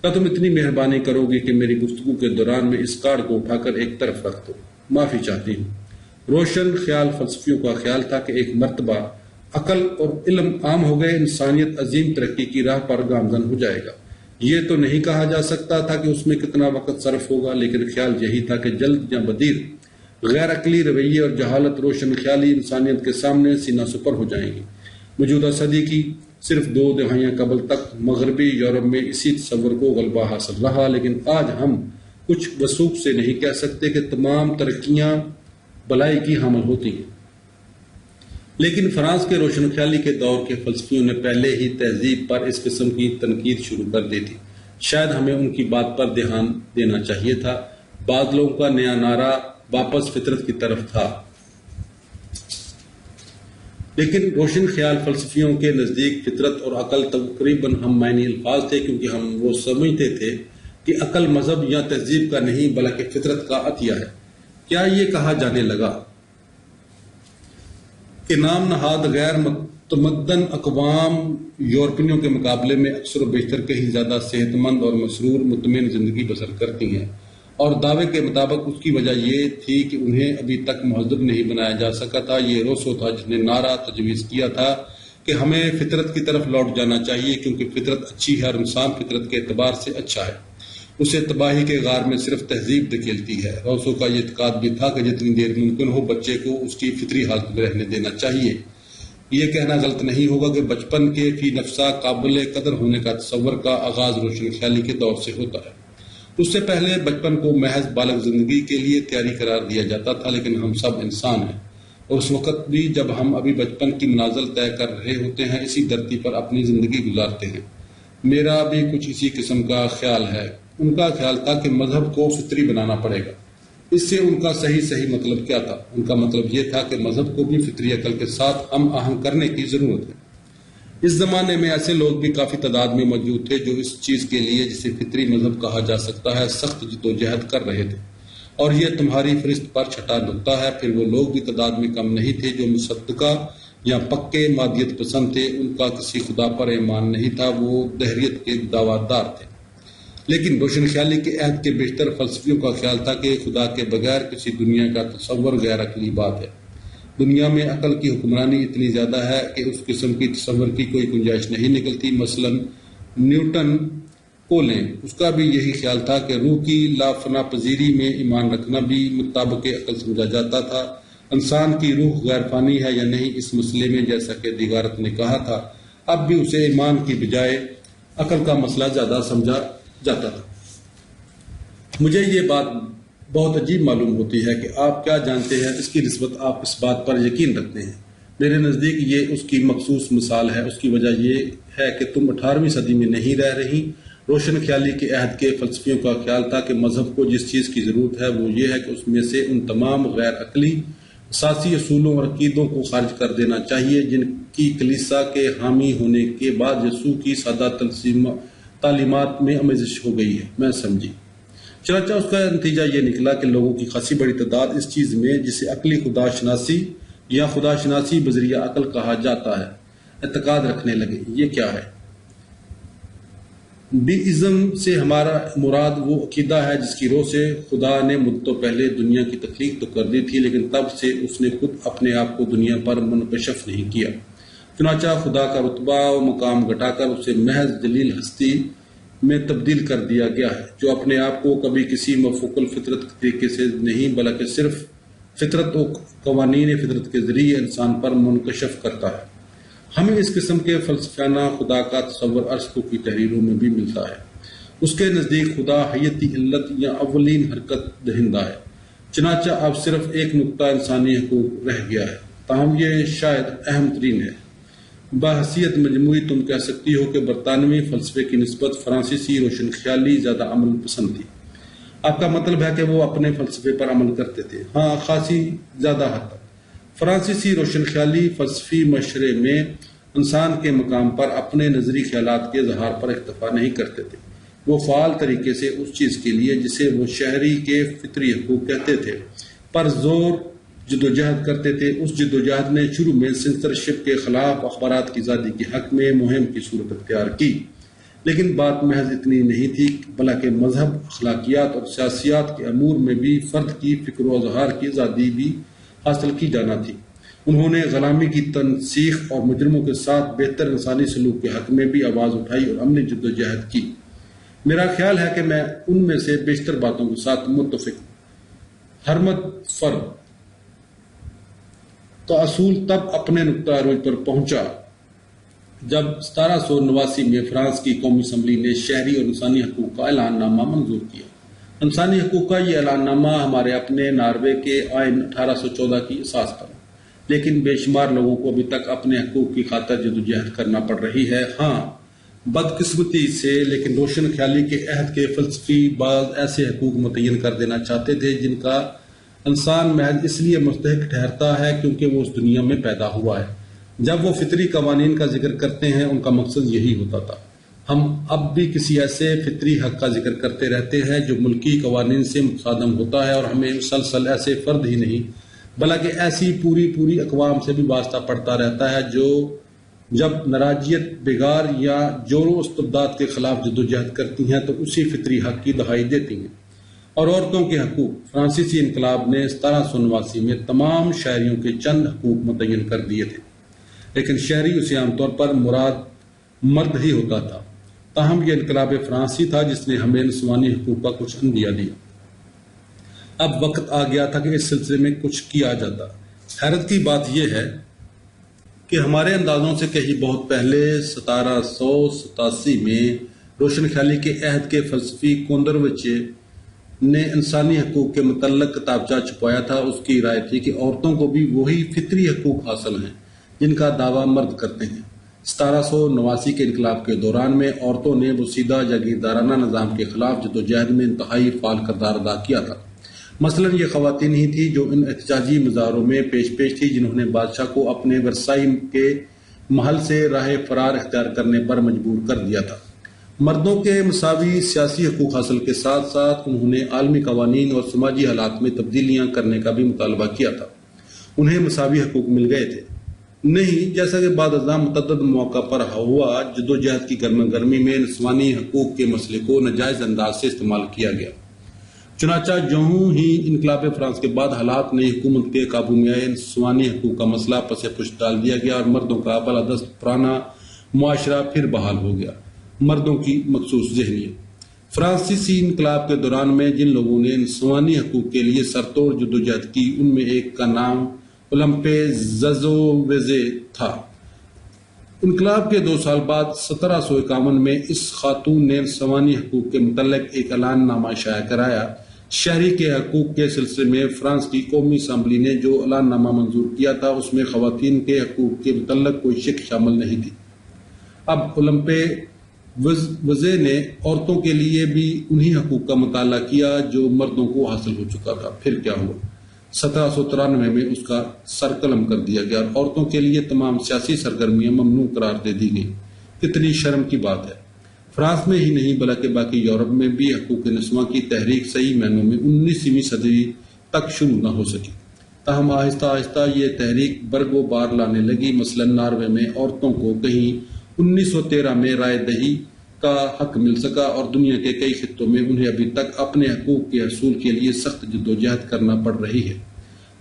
کیا تم اتنی مہربانی کرو گے کہ میری گفتگو کے دوران میں اس کارڈ کو اٹھا کر ایک طرف رکھ دو؟ معافی چاہتی ہوں۔ روشن خیال فلسفیوں کا خیال تھا کہ ایک مرتبہ عقل اور علم عام ہو گئے، انسانیت عظیم ترقی کی راہ پر گامزن ہو جائے گا۔ یہ تو نہیں کہا جا سکتا تھا کہ اس میں کتنا وقت صرف ہوگا، لیکن خیال یہی تھا کہ جلد یا بدیر غیر عقلی رویے اور جہالت روشن خیالی انسانیت کے سامنے سینہ سپر ہو جائیں گی۔ موجودہ صدی کی صرف 2 دہائیاں قبل تک مغربی یورپ میں اسی تصور کو غلبہ حاصل رہا، لیکن آج ہم کچھ وثوق سے نہیں کہہ سکتے کہ تمام ترقیاں بلائی کی حامل ہوتی ہیں۔ لیکن فرانس کے روشن خیالی کے دور کے فلسفیوں نے پہلے ہی تہذیب پر اس قسم کی تنقید شروع کر دی تھی۔ شاید ہمیں ان کی بات پر دھیان دینا چاہیے تھا۔ بعض لوگوں کا نیا نعرہ واپس فطرت کی طرف تھا، لیکن روشن خیال فلسفیوں کے نزدیک فطرت اور عقل تقریباً ہم معنی الفاظ تھے، کیونکہ ہم وہ سمجھتے تھے کہ عقل مذہب یا تہذیب کا نہیں بلکہ فطرت کا عطیہ ہے۔ کیا یہ کہا جانے لگا کہ نام نہاد غیر متمدن اقوام یورپینوں کے مقابلے میں اکثر و بیشتر کہیں زیادہ صحت مند اور مسرور مطمئن زندگی بسر کرتی ہیں، اور دعوے کے مطابق اس کی وجہ یہ تھی کہ انہیں ابھی تک مہذب نہیں بنایا جا سکا تھا۔ یہ روسو تھا جس نے نعرہ تجویز کیا تھا کہ ہمیں فطرت کی طرف لوٹ جانا چاہیے، کیونکہ فطرت اچھی ہے اور انسان فطرت کے اعتبار سے اچھا ہے۔ اسے تباہی کے غار میں صرف تہذیب دھکیلتی ہے۔ روسو کا یہ اعتقاد بھی تھا کہ جتنی دیر ممکن ہو بچے کو اس کی فطری حالت میں رہنے دینا چاہیے۔ یہ کہنا غلط نہیں ہوگا کہ بچپن کے فی نفسہ قابل قدر ہونے کا تصور کا آغاز روشن خیالی کے دور سے ہوتا ہے۔ اس سے پہلے بچپن کو محض بالغ زندگی کے لیے تیاری قرار دیا جاتا تھا، لیکن ہم سب انسان ہیں، اور اس وقت بھی جب ہم ابھی بچپن کی منازل طے کر رہے ہوتے ہیں، اسی دھرتی پر اپنی زندگی گزارتے ہیں۔ میرا بھی کچھ اسی قسم کا خیال ہے۔ ان کا خیال تھا کہ مذہب کو فطری بنانا پڑے گا۔ اس سے ان کا صحیح مطلب کیا تھا؟ ان کا مطلب یہ تھا کہ مذہب کو بھی فطری عقل کے ساتھ ہم آہنگ کرنے کی ضرورت ہے۔ اس زمانے میں ایسے لوگ بھی کافی تعداد میں موجود تھے جو اس چیز کے لیے جسے فطری مذہب کہا جا سکتا ہے سخت جدوجہد کر رہے تھے، اور یہ تمہاری فہرست پر چھٹا نقطہ ہے۔ پھر وہ لوگ بھی تعداد میں کم نہیں تھے جو مصدقہ یا پکے مادیت پسند تھے۔ ان کا کسی خدا پر ایمان نہیں تھا، وہ دہریت کے دعویدار تھے۔ لیکن روشن خیالی کے عہد کے بیشتر فلسفیوں کا خیال تھا کہ خدا کے بغیر کسی دنیا کا تصور غیر عقلی بات ہے۔ دنیا میں عقل کی حکمرانی اتنی زیادہ ہے کہ اس قسم کی تصور کی کوئی گنجائش نہیں نکلتی۔ مثلا نیوٹن کو لیں، اس کا بھی یہی خیال تھا کہ روح کی لافنا پذیری میں ایمان رکھنا بھی مطابق عقل سمجھا جاتا تھا۔ انسان کی روح غیر فانی ہے یا نہیں، اس مسئلے میں جیسا کہ دیگارت نے کہا تھا، اب بھی اسے ایمان کی بجائے عقل کا مسئلہ زیادہ سمجھا جاتا تھا۔ مجھے یہ بات بہت عجیب معلوم ہوتی ہے کہ آپ کیا جانتے ہیں، اس کی نسبت آپ اس بات پر یقین رکھتے ہیں۔ میرے نزدیک یہ اس کی مخصوص مثال ہے۔ اس کی وجہ یہ ہے کہ تم 18ویں صدی میں نہیں رہ رہی۔ روشن خیالی کے عہد کے فلسفیوں کا خیال تھا کہ مذہب کو جس چیز کی ضرورت ہے وہ یہ ہے کہ اس میں سے ان تمام غیر عقلی اساسی اصولوں اور عقیدوں کو خارج کر دینا چاہیے جن کی کلیسا کے حامی ہونے کے بعد یسوع کی سادہ تعلیمات میں آمیزش ہو گئی ہے۔ میں سمجھی۔ چنانچہ اس کا نتیجہ یہ نکلا کہ لوگوں کی خاصی بڑی تعداد اس چیز میں جسے عقلی خدا شناسی یا خدا شناسی بذریعہ عقل کہا جاتا ہے اعتقاد رکھنے لگے۔ یہ کیا ہے؟ ڈیزم سے ہمارا مراد وہ عقیدہ ہے جس کی روح سے خدا نے مدتوں پہلے دنیا کی تخلیق تو کر دی تھی، لیکن تب سے اس نے خود اپنے آپ کو دنیا پر منکشف نہیں کیا۔ چنانچہ خدا کا رتبہ و مقام گھٹا کر اسے محض جلیل ہستی میں تبدیل کر دیا گیا ہے، جو اپنے آپ کو کبھی کسی مفوق الفطرت طریقے سے نہیں بلکہ صرف فطرت و قوانین فطرت کے ذریعے انسان پر منکشف کرتا ہے۔ ہمیں اس قسم کے فلسفیانہ خدا کا تصور ارسطو کی تحریروں میں بھی ملتا ہے۔ اس کے نزدیک خدا حیتی علت یا اولین حرکت دہندہ ہے، چنانچہ اب صرف ایک نقطہ انسانی حقوق رہ گیا ہے، تاہم یہ شاید اہم ترین ہے۔ بحیثیت مجموعی تم کہہ سکتی ہو کہ برطانوی فلسفے کی نسبت فرانسیسی روشن خیالی زیادہ عمل پسند تھی۔ آپ کا مطلب ہے کہ وہ اپنے فلسفے پر عمل کرتے تھے؟ ہاں، خاصی زیادہ حد تک۔ فرانسیسی روشن خیالی فلسفی معاشرے میں انسان کے مقام پر اپنے نظری خیالات کے اظہار پر اکتفا نہیں کرتے تھے۔ وہ فعال طریقے سے اس چیز کے لیے جسے وہ شہری کے فطری حقوق کہتے تھے پر زور جدوجہد کرتے تھے۔ اس جدوجہد نے شروع میں سنسرشپ کے خلاف اخبارات کی آزادی کے حق میں مہم کی صورت اختیار کی، لیکن بات محض اتنی نہیں تھی بلکہ مذہب، اخلاقیات اور سیاسیات کے امور میں بھی فرد کی فکر و اظہار کی آزادی بھی حاصل کی جانا تھی۔ انہوں نے غلامی کی تنسیخ اور مجرموں کے ساتھ بہتر انسانی سلوک کے حق میں بھی آواز اٹھائی اور عملی جدوجہد کی۔ میرا خیال ہے کہ میں ان میں سے بیشتر باتوں کے ساتھ متفق ہوں۔ ہرمت فرد کا اصول تب اپنے نقطہ عروج پر پہنچا جب 1789 میں فرانس کی قومی اسمبلی نے شہری اور انسانی حقوق کا اعلان نامہ منظور کیا۔ انسانی حقوق کا یہ اعلان نامہ ہمارے اپنے ناروے کے آئین 1814 کی اساس پر، لیکن بے شمار لوگوں کو ابھی تک اپنے حقوق کی خاطر جدوجہد کرنا پڑ رہی ہے۔ ہاں، بدقسمتی سے لیکن روشن خیالی کے عہد کے فلسفی بعض ایسے حقوق متعین کر دینا چاہتے تھے جن کا انسان محض اس لیے مستحق ٹھہرتا ہے کیونکہ وہ اس دنیا میں پیدا ہوا ہے۔ جب وہ فطری قوانین کا ذکر کرتے ہیں ان کا مقصد یہی ہوتا تھا۔ ہم اب بھی کسی ایسے فطری حق کا ذکر کرتے رہتے ہیں جو ملکی قوانین سے متصادم ہوتا ہے، اور ہمیں مسلسل ایسے فرد ہی نہیں بلکہ ایسی پوری اقوام سے بھی واسطہ پڑتا رہتا ہے جو جب ناراضیت، بگار یا جور و استبداد کے خلاف جدوجہد کرتی ہیں تو اسی فطری حق کی دہائی دیتی ہیں۔ اور عورتوں کے حقوق، فرانسیسی انقلاب نے 1789 میں تمام شہریوں کے چند حقوق متعین کر دیے تھے، لیکن شہری اسے عام طور پر مراد مرد ہی ہوتا تھا۔ تاہم یہ انقلاب فرانسی تھا جس نے ہمیں نسوانی حقوق کا کچھ اندیا دیا۔ اب وقت آ گیا تھا کہ اس سلسلے میں کچھ کیا جاتا۔ حیرت کی بات یہ ہے کہ ہمارے اندازوں سے کہیں بہت پہلے 1787 میں روشن خیالی کے عہد کے فلسفی کوندروچے نے انسانی حقوق کے متعلق کتابچہ چھپایا تھا۔ اس کی رائے تھی کہ عورتوں کو بھی وہی فطری حقوق حاصل ہیں جن کا دعویٰ مرد کرتے ہیں۔ 1789 کے انقلاب کے دوران میں عورتوں نے وسیدہ جاگیردارانہ نظام کے خلاف جدوجہد میں انتہائی فعال کردار ادا کیا تھا۔ مثلاً یہ خواتین ہی تھی جو ان احتجاجی مظاہروں میں پیش تھی جنہوں نے بادشاہ کو اپنے ورسائی کے محل سے راہ فرار اختیار کرنے پر مجبور کر دیا تھا۔ مردوں کے مساوی سیاسی حقوق حاصل کے ساتھ ساتھ انہوں نے عالمی قوانین اور سماجی حالات میں تبدیلیاں کرنے کا بھی مطالبہ کیا تھا۔ انہیں مساوی حقوق مل گئے تھے؟ نہیں، جیسا کہ بعد ازاں متعدد مواقع پر ہوا، جدوجہد کی گرما گرمی میں نسوانی حقوق کے مسئلے کو ناجائز انداز سے استعمال کیا گیا۔ چنانچہ جو ہی انقلاب فرانس کے بعد حالات نئی حکومت کے قابو میں آئے، نسوانی حقوق کا مسئلہ پس پشت ڈال دیا گیا اور مردوں کا بالادست پرانا معاشرہ پھر بحال ہو گیا۔ مردوں کی مخصوص ذہنیت۔ فرانسیسی انقلاب کے دوران میں جن لوگوں نے نسوانی حقوق کے لیے سرتوڑ جدوجہد کی ان میں ایک کا نام اولمپے ززوویزے تھا۔ انقلاب کے 2 سال بعد 1751 میں اس خاتون نے نسوانی حقوق کے متعلق ایک اعلان نامہ شائع کرایا۔ شہری کے حقوق کے سلسلے میں فرانس کی قومی اسمبلی نے جو اعلان نامہ منظور کیا تھا اس میں خواتین کے حقوق کے متعلق کوئی شک شامل نہیں تھی۔ اب اولمپے وزے نے عورتوں کے لیے بھی انہی حقوق کا مطالعہ کیا جو مردوں کو حاصل ہو چکا تھا۔ پھر کیا ہوا؟ 1793 میں اس کا سر قلم کر دیا گیا اور عورتوں کے لیے تمام سیاسی سرگرمیاں ممنوع قرار دے دی گئی۔ کتنی شرم کی بات ہے۔ فرانس میں ہی نہیں بلکہ باقی یورپ میں بھی حقوق نسواں کی تحریک صحیح معنوں میں 19ویں صدی تک شروع نہ ہو سکی۔ تاہم آہستہ آہستہ یہ تحریک برگ و بار لانے لگی۔ مثلاً ناروے میں عورتوں کو کہیں 1913 میں رائے دہی کا حق مل سکا اور دنیا کے کئی خطوں میں انہیں ابھی تک اپنے حقوق کے حصول کے لیے سخت جدوجہد کرنا پڑ رہی ہے،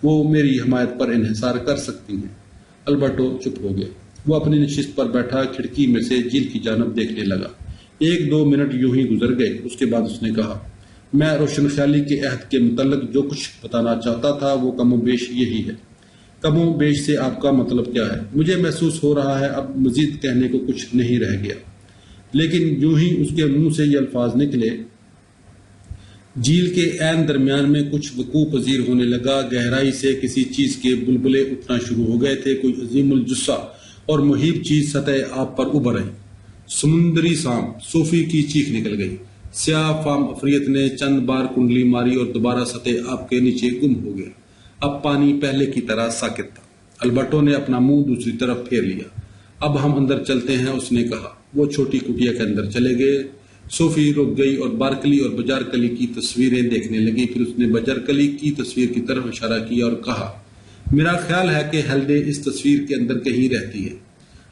وہ میری حمایت پر انحصار کر سکتی ہیں۔ البرٹو چپ ہو گیا۔ وہ اپنی نشست پر بیٹھا کھڑکی میں سے جھیل کی جانب دیکھنے لگا۔ 1-2 منٹ یوں ہی گزر گئے۔ اس کے بعد اس نے کہا، میں روشن خیالی کے عہد کے متعلق جو کچھ بتانا چاہتا تھا وہ کم و بیش یہی ہے۔ کم و بیش سے آپ کا مطلب کیا ہے؟ مجھے محسوس ہو رہا ہے اب مزید کہنے کو کچھ نہیں رہ گیا۔ لیکن یوں ہی اس کے منہ سے یہ الفاظ نکلے، جھیل کے عین درمیان میں کچھ وقوع پذیر ہونے لگا۔ گہرائی سے کسی چیز کے بلبلے اٹھنا شروع ہو گئے تھے۔ کوئی عظیم الجثہ اور مہیب چیز سطح آب پر ابھر آئی۔ سمندری سانپ! صوفی کی چیخ نکل گئی۔ سیاہ فام عفریت نے چند بار کنڈلی ماری اور دوبارہ سطح آب کے نیچے گم ہو گیا۔ اب پانی پہلے کی طرح ساکت تھا۔ البرٹو نے اپنا منہ دوسری طرف پھیر لیا۔ اب ہم اندر چلتے ہیں، اس نے کہا۔ وہ چھوٹی کٹیا کے اندر چلے گئے۔ صوفی رک گئی اور بارکلی اور بجارکلی کی تصویریں دیکھنے لگی۔ پھر اس نے بجارکلی کی تصویر کی طرف اشارہ کیا اور کہا، میرا خیال ہے کہ ہیلڈے اس تصویر کے اندر کہیں رہتی ہے۔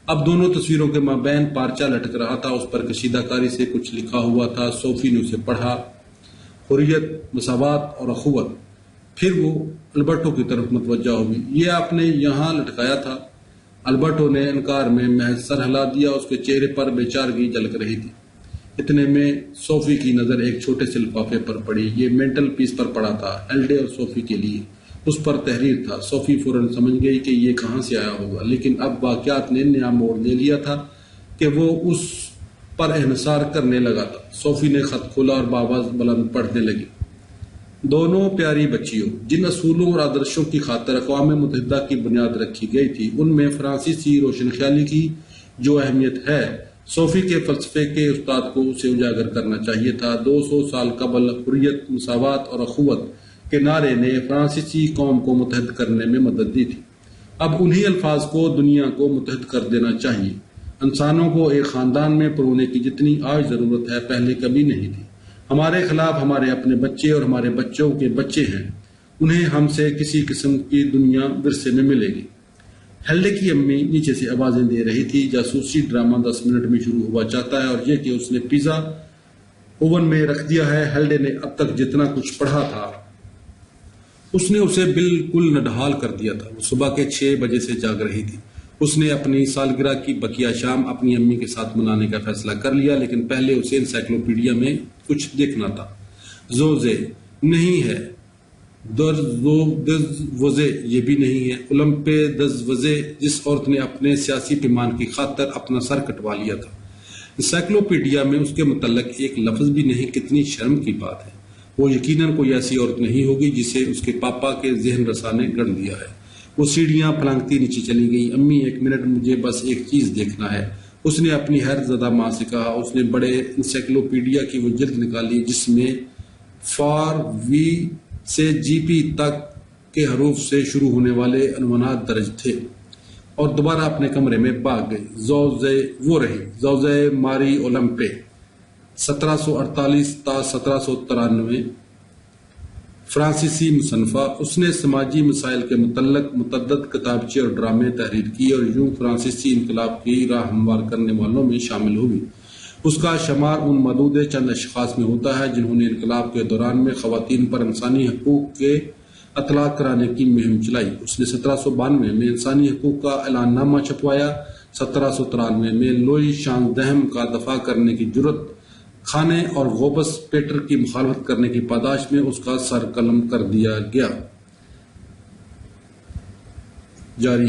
اب دونوں تصویروں کے مابین پارچہ لٹک رہا تھا، اس پر کشیدہ کاری سے کچھ لکھا ہوا تھا۔ صوفی نے اسے پڑھا، حریت، مساوات اور اخوت۔ پھر وہ البرٹو کی طرف متوجہ ہوئی۔ یہ آپ نے یہاں لٹکایا تھا؟ البرٹو نے انکار میں محض سر ہلا دیا۔ اس کے چہرے پر بے چارگی جھلک رہی تھی۔ اتنے میں صوفی کی نظر ایک چھوٹے سے لفافے پر پڑی۔ یہ مینٹل پیس پر پڑا تھا، ہیلڈے اور صوفی کے لیے۔ اس پر تحریر تھا۔ صوفی فوراً سمجھ گئی کہ یہ کہاں سے آیا ہوگا، لیکن اب واقعات نے نیا موڑ لے لیا تھا کہ وہ اس پر انحصار کرنے لگا تھا۔ صوفی نے خط کھولا اور بآواز بلند پڑھنے لگی، دونوں پیاری بچیوں، جن اصولوں اور آدرشوں کی خاطر اقوام متحدہ کی بنیاد رکھی گئی تھی، ان میں فرانسیسی روشن خیالی کی جو اہمیت ہے، صوفی کے فلسفے کے استاد کو اسے اجاگر کرنا چاہیے تھا۔ 200 سال قبل حریت، مساوات اور اخوت کے نعرے نے فرانسیسی قوم کو متحد کرنے میں مدد دی تھی۔ اب انہی الفاظ کو دنیا کو متحد کر دینا چاہیے۔ انسانوں کو ایک خاندان میں پرونے کی جتنی آج ضرورت ہے، پہلے کبھی نہیں تھی۔ ہمارے خلاف ہمارے اپنے بچے اور ہمارے بچوں کے بچے ہیں، انہیں ہم سے کسی قسم کی دنیا ورثے میں ملے گی۔ ہیلڈے کی امی نیچے سے آوازیں دے رہی تھی، جاسوسی ڈرامہ 10 منٹ میں شروع ہوا چاہتا ہے، اور یہ کہ اس نے پیزا اوون میں رکھ دیا ہے۔ ہیلڈے نے اب تک جتنا کچھ پڑھا تھا اس نے اسے بالکل نڈھال کر دیا تھا۔ وہ صبح کے 6 بجے سے جاگ رہی تھی۔ اس نے اپنی سالگرہ کی بقیہ شام اپنی امی کے ساتھ منانے کا فیصلہ کر لیا، لیکن پہلے اسے انسائکلوپیڈیا میں کچھ دیکھنا تھا۔ زوزے نہیں ہے، دزوزے یہ بھی نہیں ہے، اولمپے دزوزے، جس عورت نے اپنے سیاسی پیمان کی خاطر اپنا سر کٹوا لیا تھا۔ انسائکلوپیڈیا میں اس کے متعلق ایک لفظ بھی نہیں۔ کتنی شرم کی بات ہے۔ وہ یقیناً کوئی ایسی عورت نہیں ہوگی جسے اس کے پاپا کے ذہن رسا نے گڑھ دیا ہے۔ وہ سیڑھیاں پھلانگتی نیچے چلی گئی۔ امی 1 منٹ، مجھے بس ایک چیز دیکھنا ہے، اس نے اپنی حیرت زدہ ماں سے کہا۔ اس نے بڑے انسائکلوپیڈیا کی وہ جلد نکالی جس میں فار وی سے جی پی تک کے حروف سے شروع ہونے والے عنوانات درج تھے، اور دوبارہ اپنے کمرے میں بھاگ گئی۔ زوزے وہ رہی، زوزے ماری اولمپے، 1748 تا 1793، فرانسیسی مصنفہ۔ اس نے سماجی مسائل کے متعلق متعدد کتابچے اور ڈرامے تحریر کیے اور یوں فرانسیسی انقلاب کی راہ ہموار کرنے والوں میں شامل ہوئی۔ اس کا شمار ان محدود چند اشخاص میں ہوتا ہے جنہوں نے انقلاب کے دوران میں خواتین پر انسانی حقوق کے اطلاق کرانے کی مہم چلائی۔ اس نے 1792 میں انسانی حقوق کا اعلان نامہ چھپوایا۔ 1793 میں لوئی شانزدہم کا دفاع کرنے کی جرت کھانے اور غوبس پیٹر کی مخالفت کرنے کی پاداش میں اس کا سر قلم کر دیا گیا۔ جاری